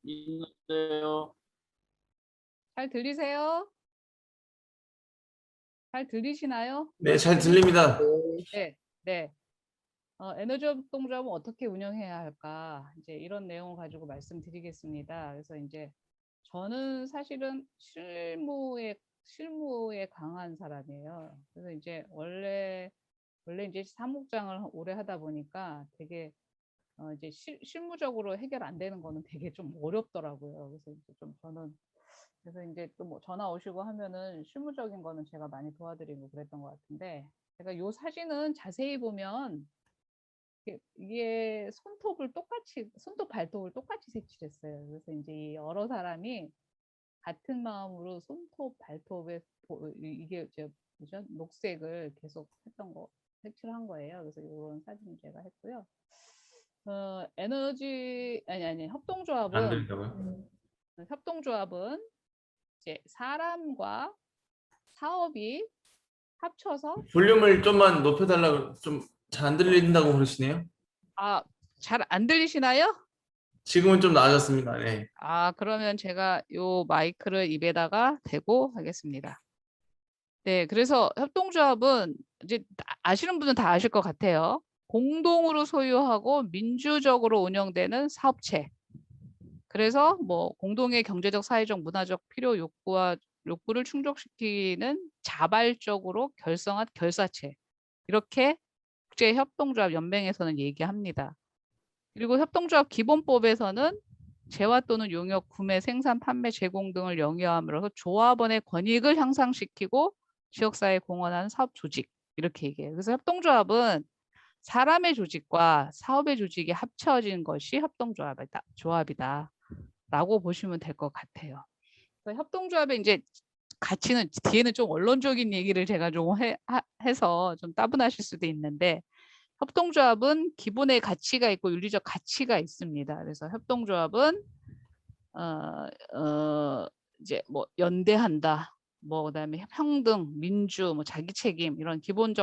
있는데요. 잘 들리세요? 잘 들리시나요? 네, 잘 들립니다. 네, 네. 에너지 협동조합은 어떻게 운영해야 할까? 이제 이런 내용을 가지고 말씀드리겠습니다. 그래서 이제 저는 사실은 실무에 강한 사람이에요. 그래서 이제 원래 이제 사무국장을 오래 하다 보니까 되게 이제 실무적으로 해결 안 되는 거는 되게 좀 어렵더라고요. 그래서 이제 좀 저는 그래서 이제 또 뭐 전화 오시고 하면은 실무적인 거는 제가 많이 도와드리고 그랬던 것 같은데, 제가 요 사진은 자세히 보면 이게 손톱 발톱을 똑같이 색칠했어요. 그래서 이제 이 여러 사람이 같은 마음으로 손톱 발톱에 이게 뭐죠? 녹색을 계속 색칠한 거예요. 그래서 이런 사진 제가 했고요. 안 들린다고요? 협동조합은 이제 사람과 사업이 합쳐서 볼륨을 좀만 높여달라고 좀 잘 안 들린다고 그러시네요. 잘 안 들리시나요? 지금은 좀 나아졌습니다. 네. 그러면 제가 요 마이크를 입에다가 대고 하겠습니다. 네, 그래서 협동조합은 이제 아시는 분은 다 아실 것 같아요. 공동으로 소유하고 민주적으로 운영되는 사업체. 그래서 뭐 공동의 경제적, 사회적, 문화적 필요 욕구를 충족시키는 자발적으로 결성한 결사체. 이렇게 국제협동조합 연맹에서는 얘기합니다. 그리고 협동조합 기본법에서는 재화 또는 용역, 구매, 생산, 판매, 제공 등을 영위함으로써 조합원의 권익을 향상시키고 지역사회에 공헌하는 사업 조직, 이렇게 얘기해요. 그래서 협동조합은 사람의 조직과 사업의 조직이 합쳐진 것이 조합이다 라고 보시면 될 것 같아요. 그래서 협동조합의 이제 가치는 뒤에는 좀 원론적인 얘기를 제가 좀 해서 좀 따분하실 수도 있는데, 협동조합은 기본의 가치가 있고 윤리적 가치가 있습니다. 그래서 협동조합은 이제 뭐 연대한다, 뭐 그다음에 평등, 민주, 뭐 자기 책임, 이런 기본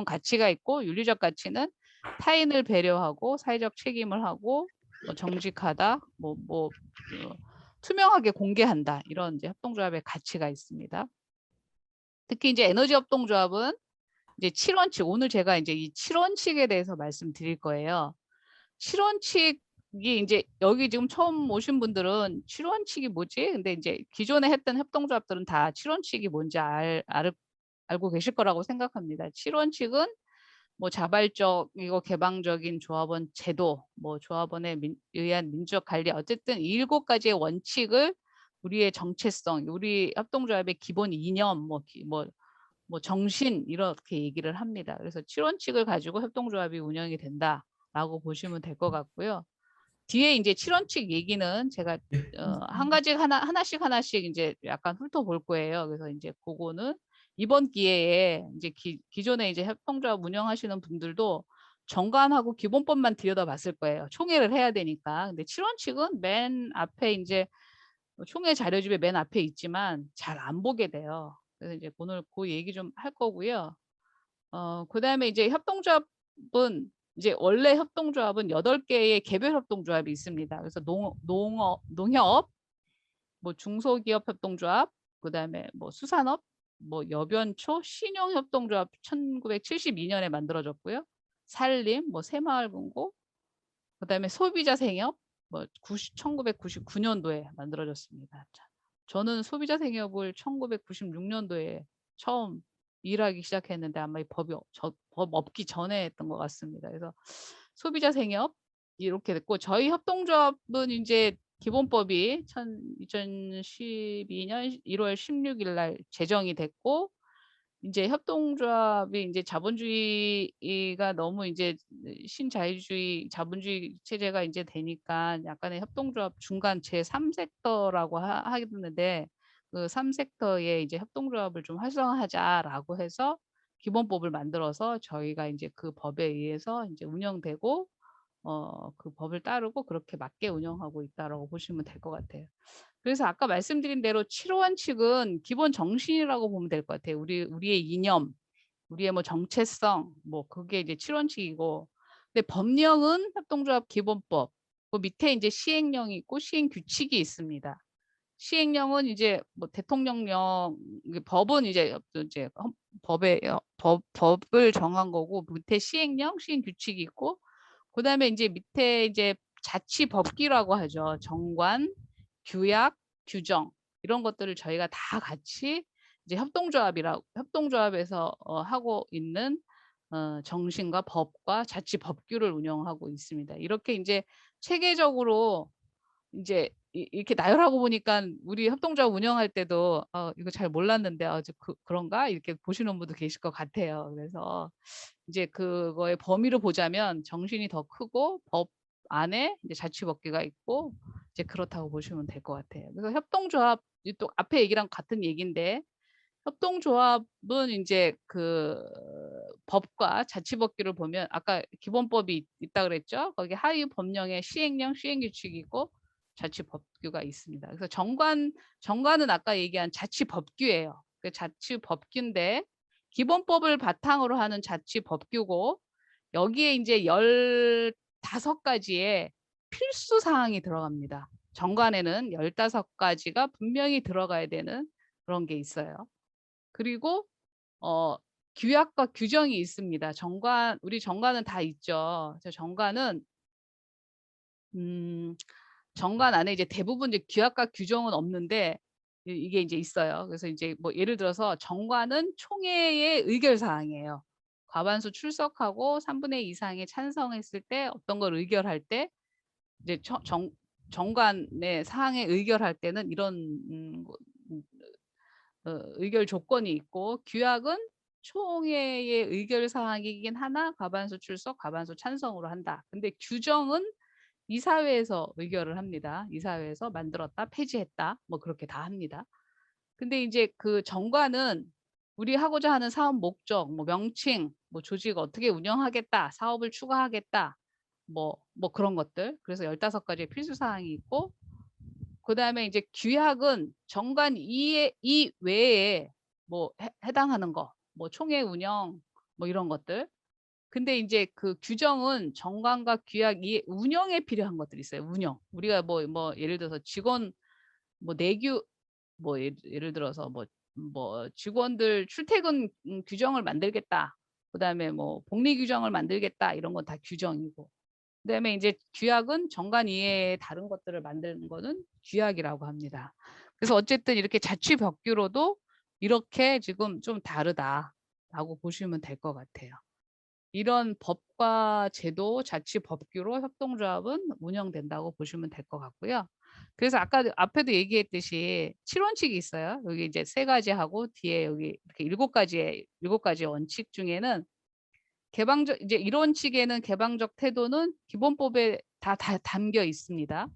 가치가 있고, 윤리적 가치는 타인을 배려하고 사회적 책임을 하고 뭐 정직하다, 투명하게 공개한다, 이런 이제 협동조합의 가치가 있습니다. 특히 이제 에너지 협동조합은 이제 7원칙, 오늘 제가 이제 이 7원칙에 대해서 말씀드릴 거예요. 7원칙이 이제 여기 지금 처음 오신 분들은 7원칙이 뭐지? 근데 이제 기존에 했던 협동조합들은 다 7원칙이 뭔지 알고 계실 거라고 생각합니다. 7원칙은 뭐 자발적이고 개방적인 조합원 제도, 뭐 조합원에 의한 민주적 관리, 어쨌든 7가지의 원칙을 우리의 정체성, 우리 협동조합의 기본 이념, 뭐 정신, 이렇게 얘기를 합니다. 그래서 7원칙을 가지고 협동조합이 운영이 된다라고 보시면 될 것 같고요. 뒤에 이제 7원칙 얘기는 제가 하나씩 이제 약간 훑어볼 거예요. 그래서 이제 그거는 이번 기회에 이제 기존에 이제 협동조합 운영하시는 분들도 정관하고 기본법만 들여다봤을 거예요. 총회를 해야 되니까. 근데 7원칙은 맨 앞에 이제 총회 자료집에 맨 앞에 있지만 잘 안 보게 돼요. 그래서 이제 오늘 그 얘기 좀 할 거고요. 그다음에 이제 협동조합은 이제 원래 협동조합은 8개의 개별 협동조합이 있습니다. 그래서 농협, 뭐 중소기업 협동조합, 그다음에 뭐 수산업, 뭐 여변초, 신용협동조합 1972년에 만들어졌고요. 산림, 뭐 새마을금고, 그다음에 소비자생협, 뭐 1999년도에 만들어졌습니다. 저는 소비자생협을 1996년도에 처음 일하기 시작했는데 아마 이 법 없기 전에 했던 것 같습니다. 그래서 소비자생협 이렇게 됐고, 저희 협동조합은 이제 기본법이 2012년 1월 16일 날 제정이 됐고, 이제 협동조합이 이제 자본주의가 너무 이제 신자유주의 자본주의 체제가 이제 되니까 약간의 협동조합 중간 제3 섹터라고 하겠는데 그 3섹터에 이제 협동조합을 좀 활성화하자라고 해서 기본법을 만들어서 저희가 이제 그 법에 의해서 이제 운영되고 그 법을 따르고 그렇게 맞게 운영하고 있다라고 보시면 될 것 같아요. 그래서 아까 말씀드린 대로 7호 원칙은 기본 정신이라고 보면 될 것 같아요. 우리의 이념, 우리의 뭐 정체성, 뭐 그게 이제 7호 원칙이고, 근데 법령은 협동조합 기본법, 그 밑에 이제 시행령이 있고 시행 규칙이 있습니다. 시행령은 이제 뭐 대통령령, 법은 이제 법을 정한 거고 밑에 시행령, 시행 규칙이 있고, 그다음에 이제 밑에 이제 자치법규라고 하죠. 정관, 규약, 규정 이런 것들을 저희가 다 같이 이제 협동조합에서 하고 있는 정신과 법과 자치법규를 운영하고 있습니다. 이렇게 이제 체계적으로 이제 이렇게 나열하고 보니까 우리 협동조합 운영할 때도 이거 잘 몰랐는데 그런가 이렇게 보시는 분도 계실 것 같아요. 그래서 이제 그거의 범위로 보자면 정신이 더 크고 법 안에 이제 자치법규가 있고 이제 그렇다고 보시면 될 것 같아요. 그래서 협동조합 또 앞에 얘기랑 같은 얘기인데 협동조합은 이제 그 법과 자치법규를 보면 아까 기본법이 있다 그랬죠. 거기 하위 법령에 시행령, 시행규칙이 있고 자치법규가 있습니다. 그래서 정관은 아까 얘기한 자치법규예요. 그 자치법규인데 기본법을 바탕으로 하는 자치법규고 여기에 이제 15가지의 필수 사항이 들어갑니다. 정관에는 15가지가 분명히 들어가야 되는 그런 게 있어요. 그리고 규약과 규정이 있습니다. 우리 정관은 다 있죠. 정관은 정관 안에 이제 대부분 이제 규약과 규정은 없는데 이게 이제 있어요. 그래서 이제 뭐 예를 들어서 정관은 총회의 의결 사항이에요. 과반수 출석하고 3분의 2 이상이 찬성했을 때 어떤 걸 의결할 때 이제 정관의 사항에 의결할 때는 이런 의결 조건이 있고 규약은 총회의 의결 사항이긴 하나 과반수 출석, 과반수 찬성으로 한다. 근데 규정은 이사회에서 의결을 합니다. 이사회에서 만들었다, 폐지했다, 뭐 그렇게 다 합니다. 근데 이제 그 정관은 우리 하고자 하는 사업 목적, 뭐 명칭, 뭐 조직 어떻게 운영하겠다, 사업을 추가하겠다, 뭐 그런 것들. 그래서 15가지의 필수 사항이 있고, 그 다음에 이제 규약은 정관 이외에 뭐 해당하는 거, 뭐 총회 운영, 뭐 이런 것들. 근데 이제 그 규정은 정관과 규약 이 운영에 필요한 것들이 있어요. 운영. 우리가 뭐 예를 들어서 직원 뭐 내규 뭐 예를 들어서 뭐 직원들 출퇴근 규정을 만들겠다. 그다음에 뭐 복리 규정을 만들겠다. 이런 건 다 규정이고. 그다음에 이제 규약은 정관 이외의 다른 것들을 만드는 거는 규약이라고 합니다. 그래서 어쨌든 이렇게 자치법규로도 이렇게 지금 좀 다르다라고 보시면 될 것 같아요. 이런 법과 제도, 자치법규로 협동조합은 운영된다고 보시면 될 것 같고요. 그래서 아까 앞에도 얘기했듯이 7원칙이 있어요. 여기 이제 3가지 하고 뒤에 여기 이렇게 7가지 원칙 중에는 개방적 이제 1원칙에는 개방적 태도는 기본법에 다 담겨 있습니다.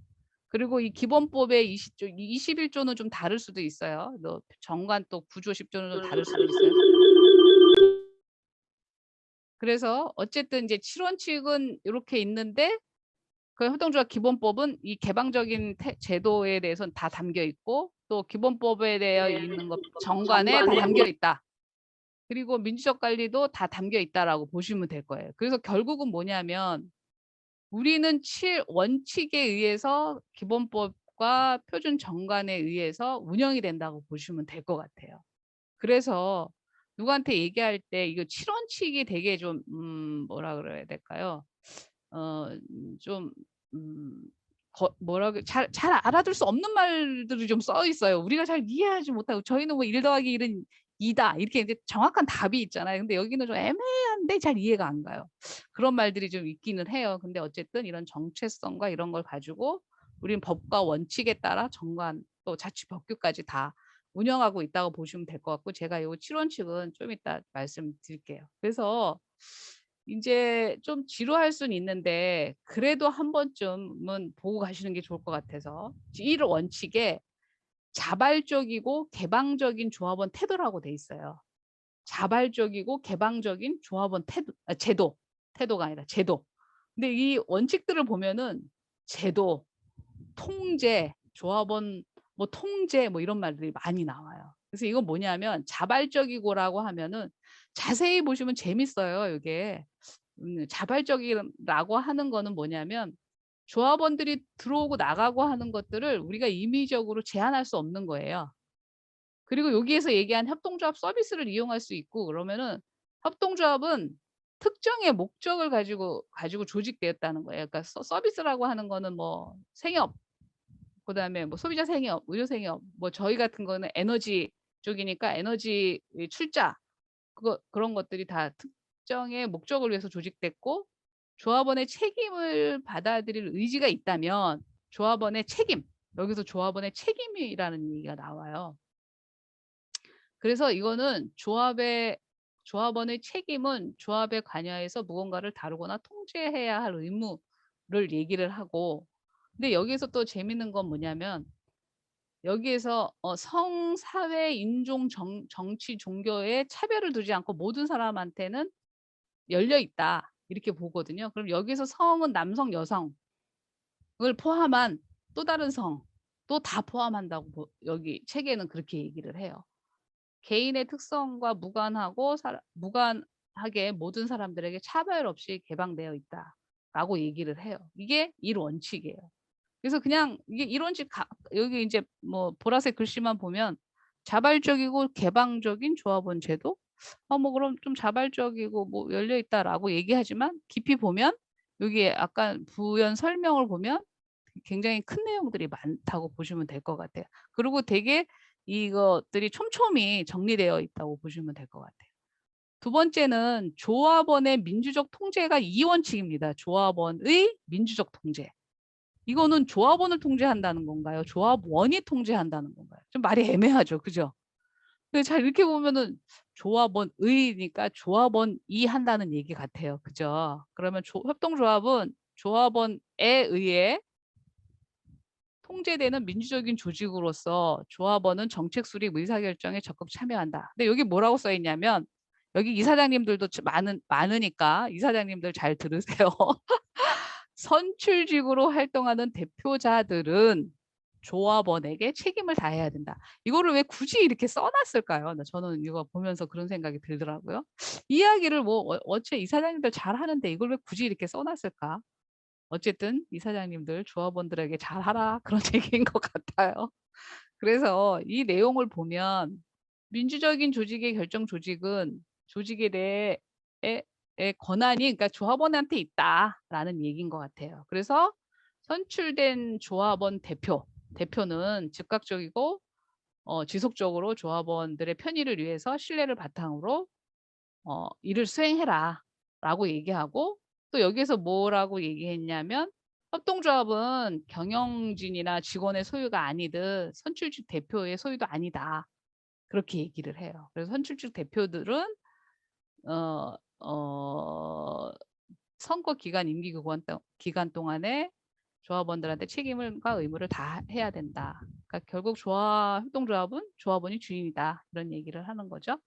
그리고 이 기본법의 21조는 좀 다를 수도 있어요. 정관 또 9조 10조는 좀 다를 수도 있어요. 그래서 어쨌든 이제 7원칙은 이렇게 있는데 그 협동조합 기본법은 이 개방적인 제도에 대해서는 다 담겨 있고 또 기본법에 대해 있는 것 정관에 다 담겨 있다. 그리고 민주적 관리도 다 담겨 있다라고 보시면 될 거예요. 그래서 결국은 뭐냐면 우리는 7원칙에 의해서 기본법과 표준 정관에 의해서 운영이 된다고 보시면 될 것 같아요. 그래서 누구한테 얘기할 때 이거 7원칙이 되게 좀 뭐라 그래야 될까요? 좀 잘 알아들 수 없는 말들이 좀 써 있어요. 우리가 잘 이해하지 못하고 저희는 뭐 1 더하기 1은 2다 이렇게 이제 정확한 답이 있잖아요. 근데 여기는 좀 애매한데 잘 이해가 안 가요. 그런 말들이 좀 있기는 해요. 근데 어쨌든 이런 정체성과 이런 걸 가지고 우리는 법과 원칙에 따라 정관 또 자치법규까지 다 운영하고 있다고 보시면 될 것 같고 제가 요 7원칙은 좀 이따 말씀드릴게요. 그래서 인제 좀 지루할 수는 있는데 그래도 한 번쯤은 보고 가시는 게 좋을 것 같아서 1 원칙에 자발적이고 개방적인 조합원 태도라고 돼 있어요. 자발적이고 개방적인 조합원 태도 제도. 태도가 아니라 제도. 근데 이 원칙들을 보면은 제도, 통제, 조합원 뭐 통제 뭐 이런 말들이 많이 나와요. 그래서 이건 뭐냐면 자발적이고라고 하면은 자세히 보시면 재밌어요, 이게. 자발적이라고 하는 거는 뭐냐면 조합원들이 들어오고 나가고 하는 것들을 우리가 임의적으로 제한할 수 없는 거예요. 그리고 여기에서 얘기한 협동조합 서비스를 이용할 수 있고 그러면은 협동조합은 특정의 목적을 가지고 조직되었다는 거예요. 그러니까 서비스라고 하는 거는 뭐 생협, 그다음에 뭐 소비자 생협, 의료 생협, 뭐 저희 같은 거는 에너지 쪽이니까 에너지 출자 그런 것들이 다 특정의 목적을 위해서 조직됐고 조합원의 책임을 받아들일 의지가 있다면 조합원의 책임, 여기서 조합원의 책임이라는 얘기가 나와요. 그래서 이거는 조합원의 책임은 조합에 관여해서 무언가를 다루거나 통제해야 할 의무를 얘기를 하고 근데 여기에서 또 재밌는 건 뭐냐면 여기에서 성, 사회, 인종, 정치, 종교에 차별을 두지 않고 모든 사람한테는 열려 있다. 이렇게 보거든요. 그럼 여기서 성은 남성, 여성을 포함한 또 다른 성, 또 다 포함한다고 여기 책에는 그렇게 얘기를 해요. 개인의 특성과 무관하게 모든 사람들에게 차별 없이 개방되어 있다라고 얘기를 해요. 이게 1원칙이에요. 그래서 그냥 이게 1원칙 여기 이제 뭐 보라색 글씨만 보면 자발적이고 개방적인 조합원 제도 뭐 그럼 좀 자발적이고 뭐 열려 있다라고 얘기하지만 깊이 보면 여기에 아까 부연 설명을 보면 굉장히 큰 내용들이 많다고 보시면 될 것 같아요. 그리고 되게 이것들이 촘촘히 정리되어 있다고 보시면 될 것 같아요. 두 번째는 조합원의 민주적 통제가 2원칙입니다. 조합원의 민주적 통제. 이거는 조합원을 통제한다는 건가요? 조합원이 통제한다는 건가요? 좀 말이 애매하죠. 그죠? 근데 잘 이렇게 보면은 조합원의니까 조합원이 한다는 얘기 같아요. 그죠? 그러면 협동조합은 조합원에 의해 통제되는 민주적인 조직으로서 조합원은 정책 수립 의사결정에 적극 참여한다. 근데 여기 뭐라고 써 있냐면 여기 이사장님들도 많으니까 이사장님들 잘 들으세요. 선출직으로 활동하는 대표자들은 조합원에게 책임을 다해야 된다. 이거를 왜 굳이 이렇게 써놨을까요? 저는 이거 보면서 그런 생각이 들더라고요. 이야기를 뭐 어째 이사장님들 잘하는데 이걸 왜 굳이 이렇게 써놨을까? 어쨌든 이사장님들 조합원들에게 잘하라 그런 얘기인 것 같아요. 그래서 이 내용을 보면 민주적인 조직의 결정 조직은 조직에 대해 권한이 그러니까 조합원한테 있다라는 얘기인 것 같아요. 그래서 선출된 조합원 대표는 즉각적이고 지속적으로 조합원들의 편의를 위해서 신뢰를 바탕으로 일을 수행해라라고 얘기하고 또 여기에서 뭐라고 얘기했냐면 협동조합은 경영진이나 직원의 소유가 아니듯 선출직 대표의 소유도 아니다. 그렇게 얘기를 해요. 그래서 선출직 대표들은 선거 기간 임기 기간 동안에 조합원들한테 책임과 의무를 다 해야 된다. 그러니까 결국 협동조합은 조합원이 주인이다. 이런 얘기를 하는 거죠.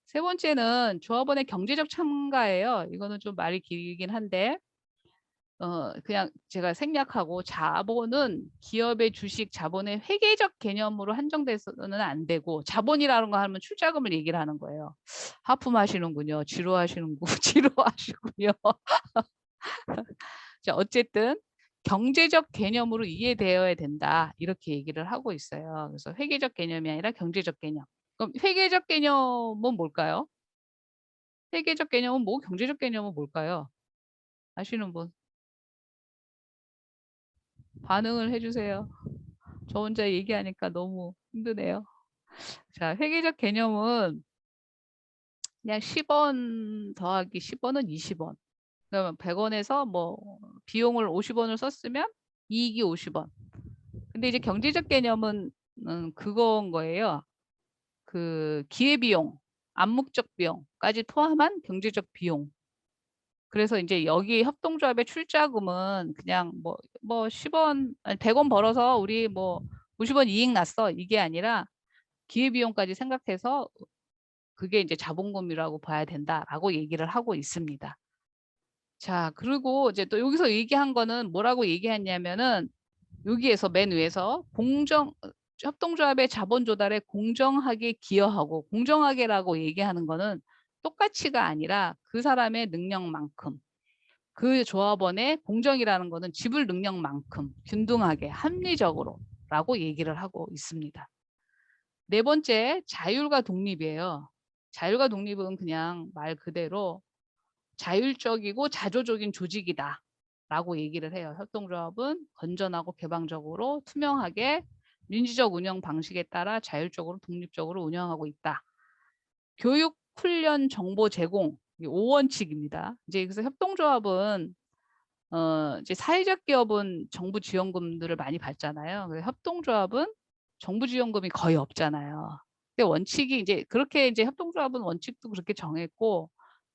세 번째는 조합원의 경제적 참가예요. 이거는 좀 말이 길긴 한데 그냥 제가 생략하고 자본은 기업의 주식 자본의 회계적 개념으로 한정돼서는 안 되고 자본이라는 거 하면 출자금을 얘기를 하는 거예요. 하품하시는군요. 지루하시군요. 자, 어쨌든 경제적 개념으로 이해되어야 된다. 이렇게 얘기를 하고 있어요. 그래서 회계적 개념이 아니라 경제적 개념. 그럼 회계적 개념은 뭘까요? 회계적 개념은 뭐, 경제적 개념은 뭘까요? 아시는 분? 반응을 해주세요. 저 혼자 얘기하니까 너무 힘드네요. 자, 회계적 개념은 그냥 10원 더하기 10원은 20원. 그러면 100원에서 뭐 비용을 50원을 썼으면 이익이 50원. 근데 이제 경제적 개념은 그건 거예요. 그 기회비용, 암묵적 비용까지 포함한 경제적 비용. 그래서 이제 여기 협동조합의 출자금은 그냥 뭐 10원, 아니 100원 벌어서 우리 뭐 50원 이익 났어. 이게 아니라 기회비용까지 생각해서 그게 이제 자본금이라고 봐야 된다라고 얘기를 하고 있습니다. 자, 그리고 이제 또 여기서 얘기한 거는 뭐라고 얘기했냐면은 여기에서 맨 위에서 협동조합의 자본 조달에 공정하게 기여하고, 공정하게라고 얘기하는 거는 똑같이가 아니라 그 사람의 능력만큼, 그 조합원의 공정이라는 거는 지불 능력만큼 균등하게 합리적으로 라고 얘기를 하고 있습니다. 네 번째, 자율과 독립이에요. 자율과 독립은 그냥 말 그대로 자율적이고 자조적인 조직이다 라고 얘기를 해요. 협동조합은 건전하고 개방적으로 투명하게 민주적 운영 방식에 따라 자율적으로 독립적으로 운영하고 있다. 교육, 훈련, 정보 제공, 5원칙입니다. 이제 그래서 협동조합은 이제 사회적 기업은 정부 지원금들을 많이 받잖아요. 그래서 협동조합은 정부 지원금이 거의 없잖아요. 근데 원칙이 이제 그렇게 이제 협동조합은 원칙도 그렇게 정했고,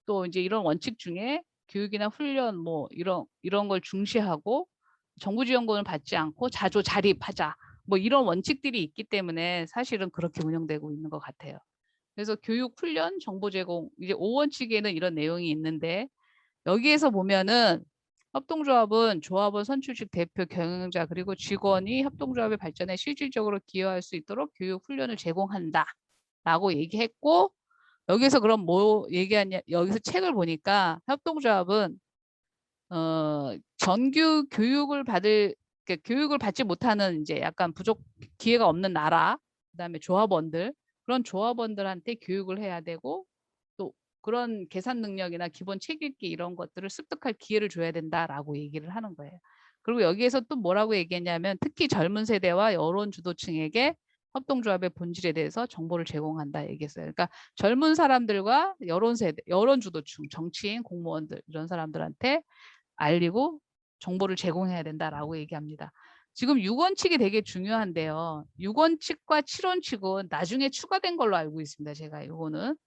또 이제 이런 원칙 중에 교육이나 훈련 뭐 이런 걸 중시하고 정부 지원금을 받지 않고 자조 자립하자 뭐 이런 원칙들이 있기 때문에 사실은 그렇게 운영되고 있는 것 같아요. 그래서 교육, 훈련, 정보 제공 이제 5원칙에는 이런 내용이 있는데, 여기에서 보면은 협동조합은 조합원, 선출직, 대표, 경영자 그리고 직원이 협동조합의 발전에 실질적으로 기여할 수 있도록 교육, 훈련을 제공한다 라고 얘기했고, 여기서 그럼 뭐 얘기하냐, 여기서 책을 보니까 협동조합은 정규 교육을 교육을 받지 못하는 이제 약간 기회가 없는 나라, 그다음에 조합원들, 그런 조합원들한테 교육을 해야 되고, 또 그런 계산 능력이나 기본 책 읽기 이런 것들을 습득할 기회를 줘야 된다라고 얘기를 하는 거예요. 그리고 여기에서 또 뭐라고 얘기했냐면, 특히 젊은 세대와 여론 주도층에게 협동조합의 본질에 대해서 정보를 제공한다 얘기했어요. 그러니까 젊은 사람들과 여론 세대, 여론 주도층, 정치인, 공무원들 이런 사람들한테 알리고 정보를 제공해야 된다라고 얘기합니다. 지금 6원칙이 되게 중요한데요. 6원칙과 7원칙은 나중에 추가된 걸로 알고 있습니다. 제가 이거는.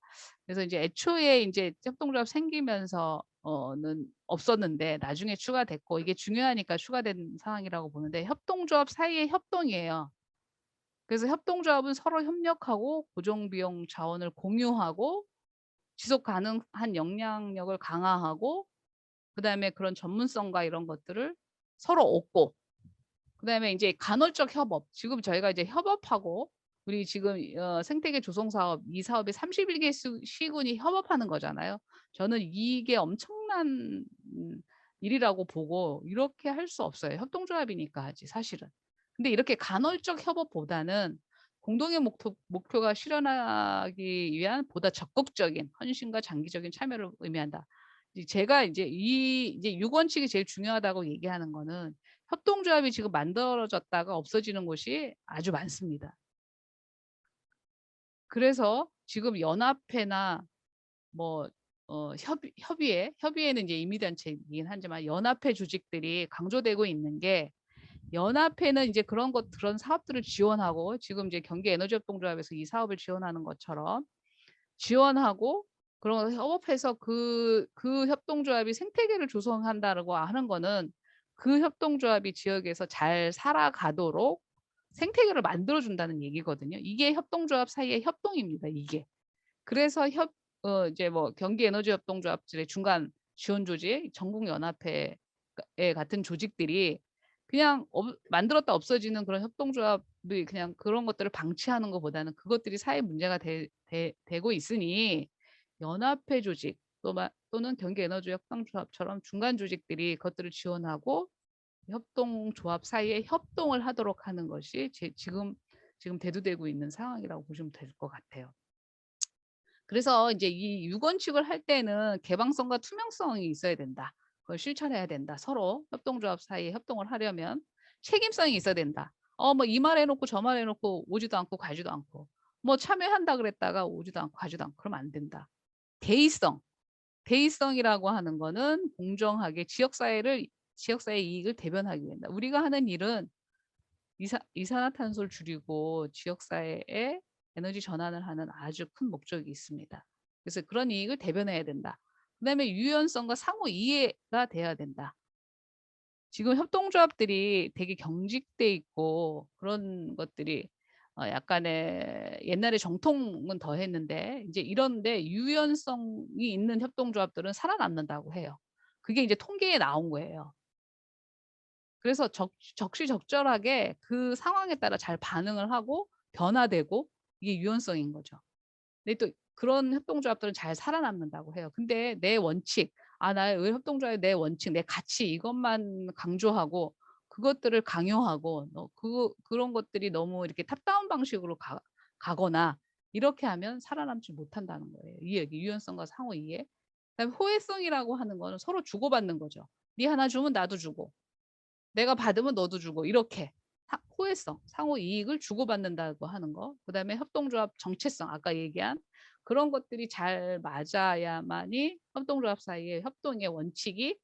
그래서 이제 애초에 이제 협동조합 생기면서는 없었는데 나중에 추가됐고, 이게 중요하니까 추가된 상황이라고 보는데, 협동조합 사이의 협동이에요. 그래서 협동조합은 서로 협력하고 고정비용 자원을 공유하고 지속 가능한 역량력을 강화하고, 그다음에 그런 전문성과 이런 것들을 서로 얻고, 그다음에 이제 간헐적 협업. 지금 저희가 이제 협업하고, 우리 지금 생태계 조성 사업, 이 사업에 31개 시군이 협업하는 거잖아요. 저는 이게 엄청난 일이라고 보고, 이렇게 할 수 없어요. 협동조합이니까 하지 사실은. 근데 이렇게 간헐적 협업보다는 공동의 목표가 실현하기 위한 보다 적극적인 헌신과 장기적인 참여를 의미한다. 제가 이제 이제 6원칙이 제일 중요하다고 얘기하는 거는, 협동조합이 지금 만들어졌다가 없어지는 곳이 아주 많습니다. 그래서 지금 연합회나 뭐 협의회는 이제 임의단체이긴 하지만 연합회 조직들이 강조되고 있는 게, 연합회는 이제 그런 사업들을 지원하고, 지금 이제 경기에너지협동조합에서 이 사업을 지원하는 것처럼 지원하고, 그런 협업해서 그 협동조합이 생태계를 조성한다고 하는 거는, 그 협동조합이 지역에서 잘 살아가도록 생태계를 만들어준다는 얘기거든요. 이게 협동조합 사이의 협동입니다. 이게. 그래서 이제 뭐 경기에너지협동조합들의 중간 지원 조직, 전국연합회 같은 조직들이 그냥 만들었다 없어지는 그런 협동조합이 그냥 그런 것들을 방치하는 것보다는 그것들이 사회 문제가 되고 있으니, 연합회 조직 또는 경기에너지협동조합처럼 중간 조직들이 그것들을 지원하고 협동조합 사이에 협동을 하도록 하는 것이 지금 대두되고 있는 상황이라고 보시면 될 것 같아요. 그래서 이제 이 6원칙을 할 때는 개방성과 투명성이 있어야 된다. 그걸 실천해야 된다. 서로 협동조합 사이에 협동을 하려면 책임성이 있어야 된다. 뭐 이 말 해놓고 저 말 해놓고 오지도 않고 가지도 않고, 뭐 참여한다 그랬다가 오지도 않고 가지도 않고 그러면 안 된다. 대의성이라고 하는 거는 공정하게 지역사회의 이익을 대변하기 위해다. 우리가 하는 일은 이산화탄소를 줄이고 지역사회에 에너지 전환을 하는 아주 큰 목적이 있습니다. 그래서 그런 이익을 대변해야 된다. 그다음에 유연성과 상호 이해가 돼야 된다. 지금 협동조합들이 되게 경직돼 있고 그런 것들이 약간의 옛날에 정통은 더 했는데 이제 이런데 유연성이 있는 협동조합들은 살아남는다고 해요. 그게 이제 통계에 나온 거예요. 그래서 적시적절하게 그 상황에 따라 잘 반응을 하고 변화되고 이게 유연성인 거죠. 근데 또 그런 협동조합들은 잘 살아남는다고 해요. 근데 내 원칙, 나의 협동조합의 내 원칙, 내 가치 이것만 강조하고 그것들을 강요하고 그런 것들이 너무 이렇게 탑다운 방식으로 가거나 이렇게 하면 살아남지 못한다는 거예요. 이 얘기, 유연성과 상호 이해. 그다음에 호혜성이라고 하는 거는 서로 주고받는 거죠. 네 하나 주면 나도 주고, 내가 받으면 너도 주고 이렇게 호혜성, 상호 이익을 주고받는다고 하는 거. 그다음에 협동조합 정체성, 아까 얘기한 그런 것들이 잘 맞아야만이 협동조합 사이의 협동의 원칙이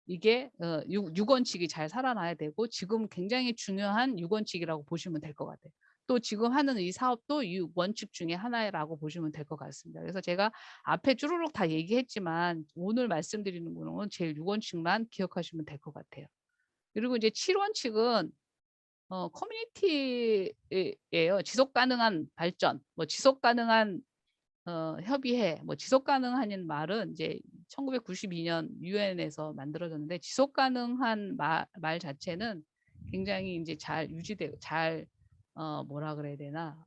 이게 6원칙이 잘 살아나야 되고 지금 굉장히 중요한 6원칙이라고 보시면 될 것 같아요. 또 지금 하는 이 사업도 6원칙 중에 하나라고 보시면 될 것 같습니다. 그래서 제가 앞에 쭈루룩 다 얘기했지만 오늘 말씀드리는 거는 제일 6원칙만 기억하시면 될 것 같아요. 그리고 이제 7원칙은 커뮤니티예요. 지속 가능한 발전, 뭐 지속 가능한 협의회, 뭐 지속 가능한 말은 이제 1992년 유엔에서 만들어졌는데 지속 가능한 말 자체는 굉장히 이제 잘 유지되고 잘 뭐라 그래야 되나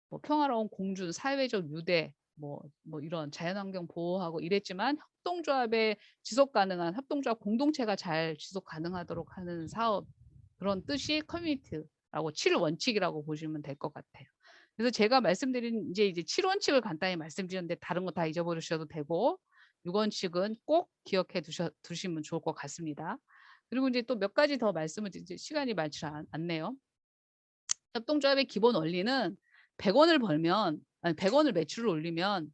뭐 평화로운 공존, 사회적 유대, 뭐 이런 자연환경 보호하고 이랬지만 협동조합의 지속 가능한 협동조합 공동체가 잘 지속 가능하도록 하는 사업 그런 뜻이 커뮤니티라고 7원칙이라고 보시면 될 것 같아요. 그래서 제가 말씀드린 이제 7원칙을 간단히 말씀드렸는데 다른 거 다 잊어버리셔도 되고 6원칙은 꼭 기억해 두시면 좋을 것 같습니다. 그리고 이제 또 몇 가지 더 말씀을 이제 시간이 많지 않네요. 협동조합의 기본 원리는 100원을 벌면 100원을 매출을 올리면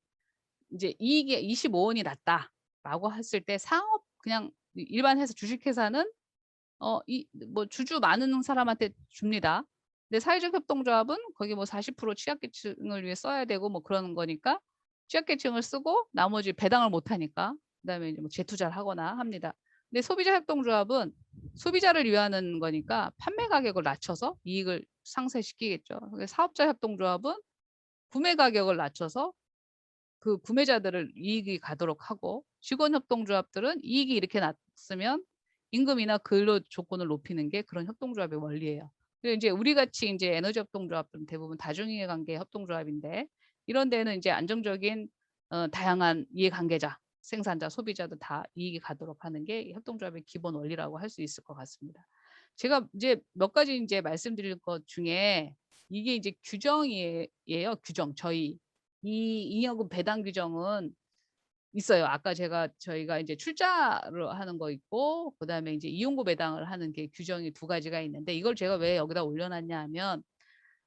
이제 이익이 25원이 났다라고 했을 때 상업 그냥 일반 회사 주식회사는 뭐 주주 많은 사람한테 줍니다. 근데 사회적 협동조합은 거기 뭐 40% 취약계층을 위해 써야 되고 뭐 그러는 거니까 취약계층을 쓰고 나머지 배당을 못 하니까 그다음에 이제 뭐 재투자를 하거나 합니다. 근데 소비자 협동조합은 소비자를 위하는 거니까 판매 가격을 낮춰서 이익을 상쇄시키겠죠. 사업자 협동조합은 구매 가격을 낮춰서 그 구매자들을 이익이 가도록 하고 직원 협동조합들은 이익이 이렇게 낮으면 임금이나 근로 조건을 높이는 게 그런 협동조합의 원리예요. 그리고 이제 우리 같이 이제 에너지 협동조합들은 대부분 다중이해 관계 협동조합인데 이런 데는 이제 안정적인 다양한 이해관계자, 생산자, 소비자들 다 이익이 가도록 하는 게 협동조합의 기본 원리라고 할 수 있을 것 같습니다. 제가 이제 몇 가지 이제 말씀드릴 것 중에 이게 이제 규정이에요. 규정. 저희 이 잉여금 배당 규정은 있어요. 아까 저희가 이제 출자를 하는 거 있고 그다음에 이제 이용고 배당을 하는 게 규정이 2가지가 있는데 이걸 제가 왜 여기다 올려놨냐 하면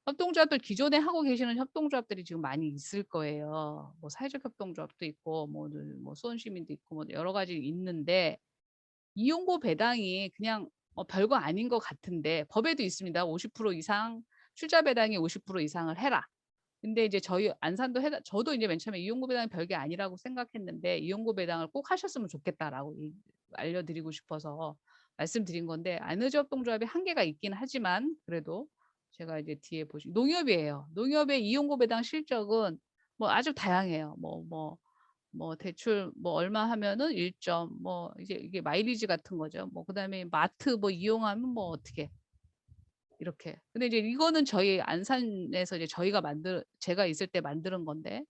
협동조합들 기존에 하고 계시는 협동조합들이 지금 많이 있을 거예요. 뭐 사회적 협동조합도 있고 뭐 수원시민도 있고 뭐 여러 가지 있는데 이용고 배당이 그냥 별거 아닌 것 같은데 법에도 있습니다. 50% 이상 출자 배당이 50% 이상을 해라. 근데 이제 저희 안산도 저도 이제 맨 처음에 이용고 배당이 별게 아니라고 생각했는데 이용고 배당을 꼭 하셨으면 좋겠다라고 알려드리고 싶어서 말씀드린 건데 에너지 협동조합이 한계가 있긴 하지만 그래도 제가 이제 뒤에 농협이에요. 농협의 이용고 배당 실적은 뭐 아주 다양해요. 뭐 대출 뭐 얼마 하면은 1점 뭐 이게 마일리지 같은 거죠. 뭐 그다음에 마트 뭐 이용하면 뭐 어떻게 이렇게. 근데 이제 이거는 저희 안산에서 이제 제가 있을 때 만드는 건데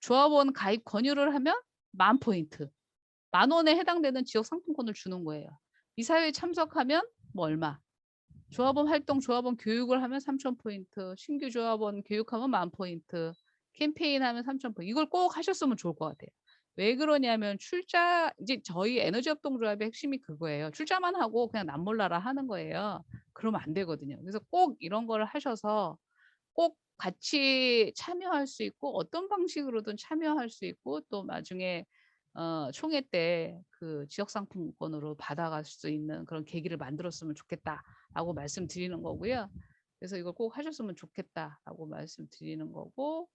조합원 가입 권유를 하면 10,000포인트, 10,000원에 해당되는 지역 상품권을 주는 거예요. 이사회에 참석하면 뭐 얼마. 조합원 활동, 조합원 교육을 하면 3,000포인트, 신규 조합원 교육하면 10,000포인트, 캠페인 하면 3,000포인트. 이걸 꼭 하셨으면 좋을 것 같아요. 왜 그러냐면 이제 저희 에너지 협동조합의 핵심이 그거예요. 출자만 하고 그냥 남몰라라 하는 거예요. 그러면 안 되거든요. 그래서 꼭 이런 거를 하셔서 꼭 같이 참여할 수 있고 어떤 방식으로든 참여할 수 있고 또 나중에 총회 때 그 지역 상품권으로 받아갈 수 있는 그런 계기를 만들었으면 좋겠다라고 말씀드리는 거고요. 그래서 이걸 꼭 하셨으면 좋겠다라고 말씀드리는 거고.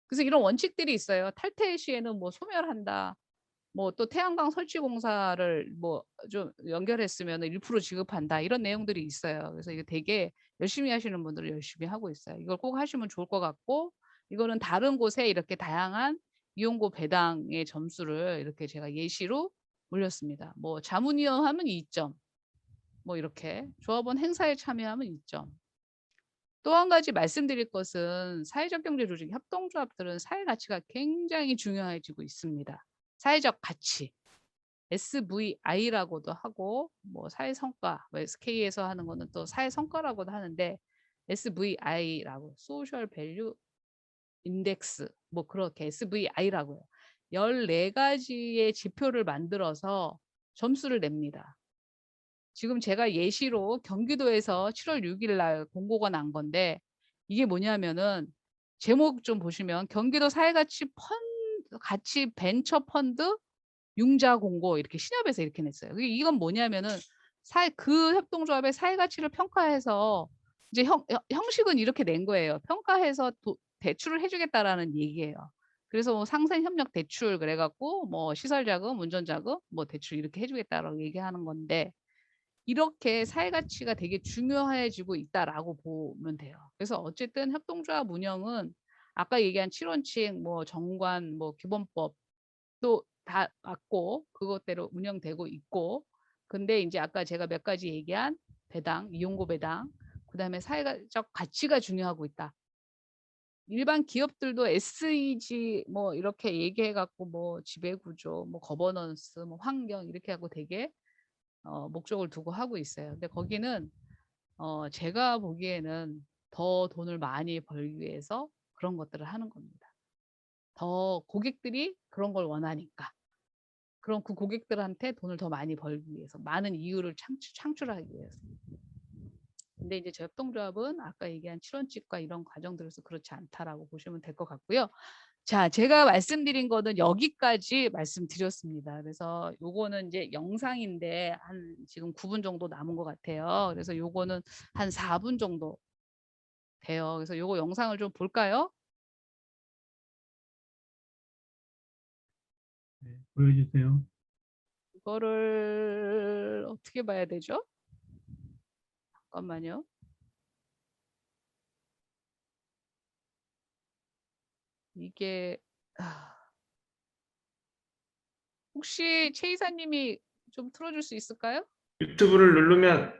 그래서 이런 원칙들이 있어요. 탈퇴 시에는 뭐 소멸한다. 뭐 또 태양광 설치 공사를 뭐 좀 연결했으면 1% 지급한다. 이런 내용들이 있어요. 그래서 이거 되게 열심히 하시는 분들은 열심히 하고 있어요. 이걸 꼭 하시면 좋을 것 같고, 이거는 다른 곳에 이렇게 다양한 이용고 배당의 점수를 이렇게 제가 예시로 올렸습니다. 뭐 자문위원 하면 2점, 뭐 이렇게 조합원 행사에 참여하면 2점. 또 한 가지 말씀드릴 것은 사회적 경제 조직 협동조합들은 사회 가치가 굉장히 중요해지고 있습니다. 사회적 가치, SVI라고도 하고, 뭐 사회 성과, 뭐 SK에서 하는 거는 또 사회 성과라고도 하는데, SVI라고, 소셜 밸류 인덱스, 뭐 그렇게 SVI라고요. 14가지의 지표를 만들어서 점수를 냅니다. 지금 제가 예시로 경기도에서 7월 6일 날 공고가 난 건데, 이게 뭐냐면은 제목 좀 보시면 경기도 사회가치 가치 벤처 펀드 융자 공고, 이렇게 신협에서 이렇게 냈어요. 이건 뭐냐면은 그 협동조합의 사회가치를 평가해서 이제 형식은 이렇게 낸 거예요. 평가해서 대출을 해주겠다라는 얘기예요. 그래서 뭐 상생 협력 대출 그래갖고 뭐 시설 자금, 운전 자금, 뭐 대출 이렇게 해주겠다라고 얘기하는 건데, 이렇게 사회가치가 되게 중요해지고 있다라고 보면 돼요. 그래서 어쨌든 협동조합 운영은 아까 얘기한 7원칙, 뭐 정관, 뭐 기본법 또 다 맞고 그것대로 운영되고 있고, 근데 이제 아까 제가 몇 가지 얘기한 배당, 이용고 배당, 그다음에 사회적 가치가 중요하고 있다. 일반 기업들도 SEG 뭐 이렇게 얘기해갖고 뭐 지배구조, 뭐 거버넌스, 뭐 환경 이렇게 하고 되게 목적을 두고 하고 있어요. 근데 거기는 제가 보기에는 더 돈을 많이 벌기 위해서 그런 것들을 하는 겁니다. 더 고객들이 그런 걸 원하니까. 그럼 그 고객들한테 돈을 더 많이 벌기 위해서, 많은 이유를 창출하기 위해서. 근데 이제 저 협동조합은 아까 얘기한 7원칙과 이런 과정들에서 그렇지 않다라고 보시면 될 것 같고요. 자, 제가 말씀드린 거는 여기까지 말씀드렸습니다. 그래서 요거는 이제 영상인데 한 지금 9분 정도 남은 것 같아요. 그래서 요거는 한 4분 정도 돼요. 그래서 요거 영상을 좀 볼까요? 네, 보여주세요. 이거를 어떻게 봐야 되죠? 잠깐만요. 이게 혹시 최 이사님이 좀 틀어줄 수 있을까요? 유튜브를 누르면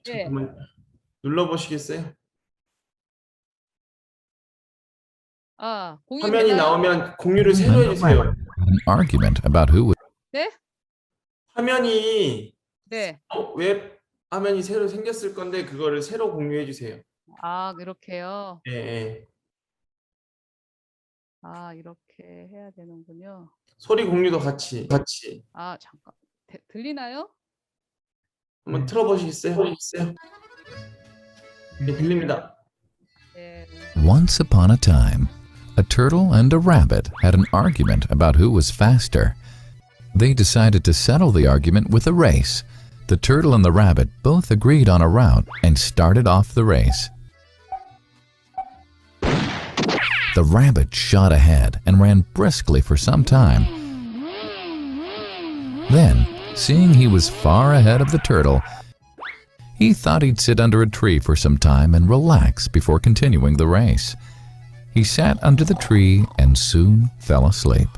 네. 잠깐만 눌러보시겠어요? 공유 화면이 되나요? 나오면 공유를 새로 해주세요. An argument about who 네? 화면이 네. 웹 화면이 새로 생겼을 건데 그거를 새로 공유해 주세요. 그렇게요. 예. 이렇게 해야 되는군요. 소리 공유도 같이. 잠깐. 들리나요? 한번 틀어보시겠어요? 네, 들립니다. 네. Once upon a time, a turtle and a rabbit had an argument about who was faster. They decided to settle the argument with a race. The turtle and the rabbit both agreed on a route and started off the race. The rabbit shot ahead and ran briskly for some time. Then, seeing he was far ahead of the turtle, he thought he'd sit under a tree for some time and relax before continuing the race. He sat under the tree and soon fell asleep.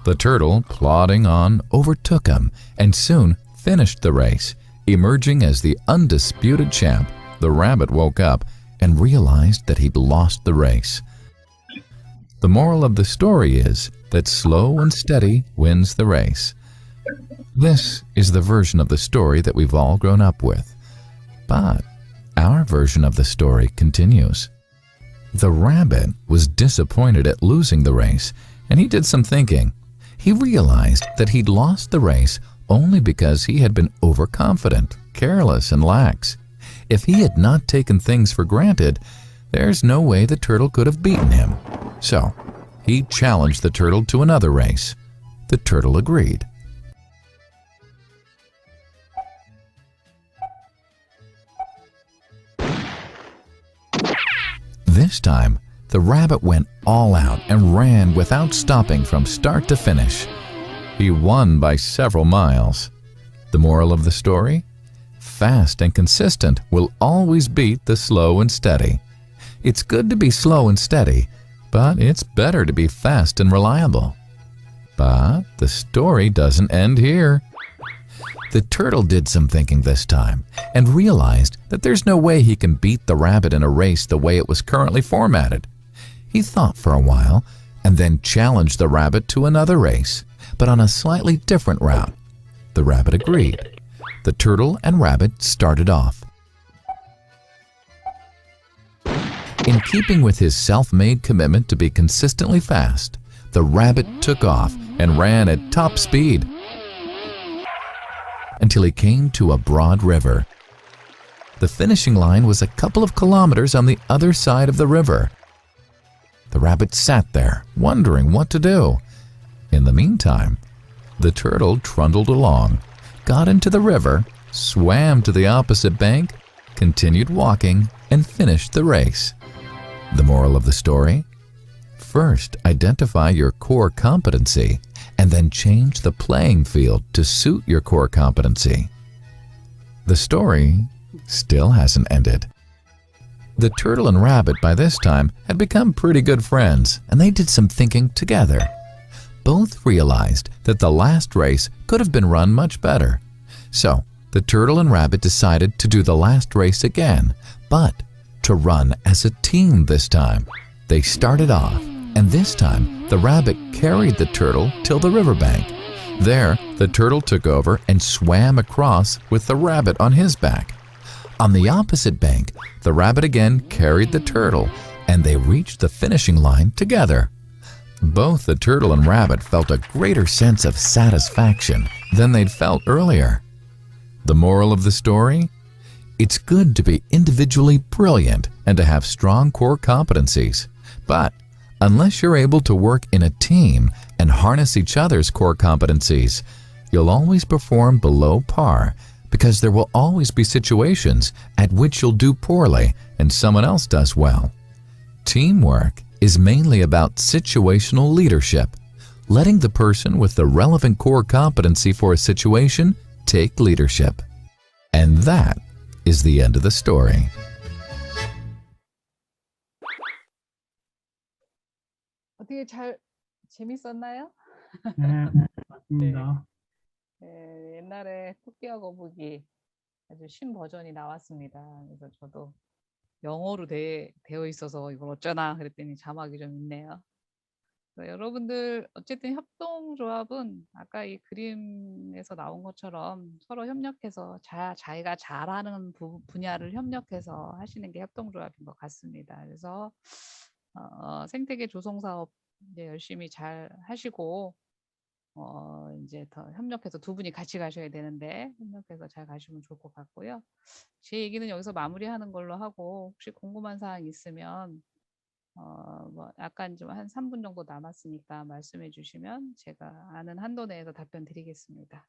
The turtle, plodding on, overtook him and soon finished the race. Emerging as the undisputed champ, the rabbit woke up and realized that he'd lost the race. The moral of the story is that slow and steady wins the race. This is the version of the story that we've all grown up with. But our version of the story continues. The rabbit was disappointed at losing the race, and he did some thinking. He realized that he'd lost the race only because he had been overconfident, careless, and lax. If he had not taken things for granted, there's no way the turtle could have beaten him. So, he challenged the turtle to another race. The turtle agreed. This time, the rabbit went all out and ran without stopping from start to finish. He won by several miles. The moral of the story? Fast and consistent will always beat the slow and steady. It's good to be slow and steady, but it's better to be fast and reliable. But the story doesn't end here. The turtle did some thinking this time and realized that there's no way he can beat the rabbit in a race the way it was currently formatted. He thought for a while and then challenged the rabbit to another race, but on a slightly different route. The rabbit agreed. The turtle and rabbit started off. In keeping with his self-made commitment to be consistently fast, the rabbit took off and ran at top speed until he came to a broad river. The finishing line was a couple of kilometers on the other side of the river. The rabbit sat there, wondering what to do. In the meantime, the turtle trundled along, got into the river, swam to the opposite bank, continued walking, and finished the race. The moral of the story? First, identify your core competency and then change the playing field to suit your core competency. The story still hasn't ended. The turtle and rabbit by this time had become pretty good friends, and they did some thinking together. Both realized that the last race could have been run much better. So, the turtle and rabbit decided to do the last race again, but to run as a team this time. They started off, and this time the rabbit carried the turtle till the riverbank. There, the turtle took over and swam across with the rabbit on his back. On the opposite bank, the rabbit again carried the turtle, and they reached the finishing line together. Both the turtle and rabbit felt a greater sense of satisfaction than they'd felt earlier. The moral of the story? It's good to be individually brilliant and to have strong core competencies, but unless you're able to work in a team and harness each other's core competencies, you'll always perform below par, because there will always be situations at which you'll do poorly and someone else does well. Teamwork is mainly about situational leadership, letting the person with the relevant core competency for a situation take leadership. And that is the end of the story. 어떻게 재밌었나요? 네, 맞습니다. 네, 옛날에 토끼와 거북이 아주 신버전이 나왔습니다. 그래서 저도 영어로 되어 있어서 이걸 어쩌나 그랬더니 자막이 좀 있네요. 여러분들 어쨌든 협동조합은 아까 이 그림에서 나온 것처럼 서로 협력해서 자기가 잘하는 분야를 협력해서 하시는 게 협동조합인 것 같습니다. 그래서 생태계 조성 사업 이제 열심히 잘 하시고 이제 더 협력해서 두 분이 같이 가셔야 되는데 협력해서 잘 가시면 좋을 것 같고요. 제 얘기는 여기서 마무리하는 걸로 하고 혹시 궁금한 사항 있으면 뭐 약간 좀 한 3분 정도 남았으니까 말씀해 주시면 제가 아는 한도 내에서 답변 드리겠습니다.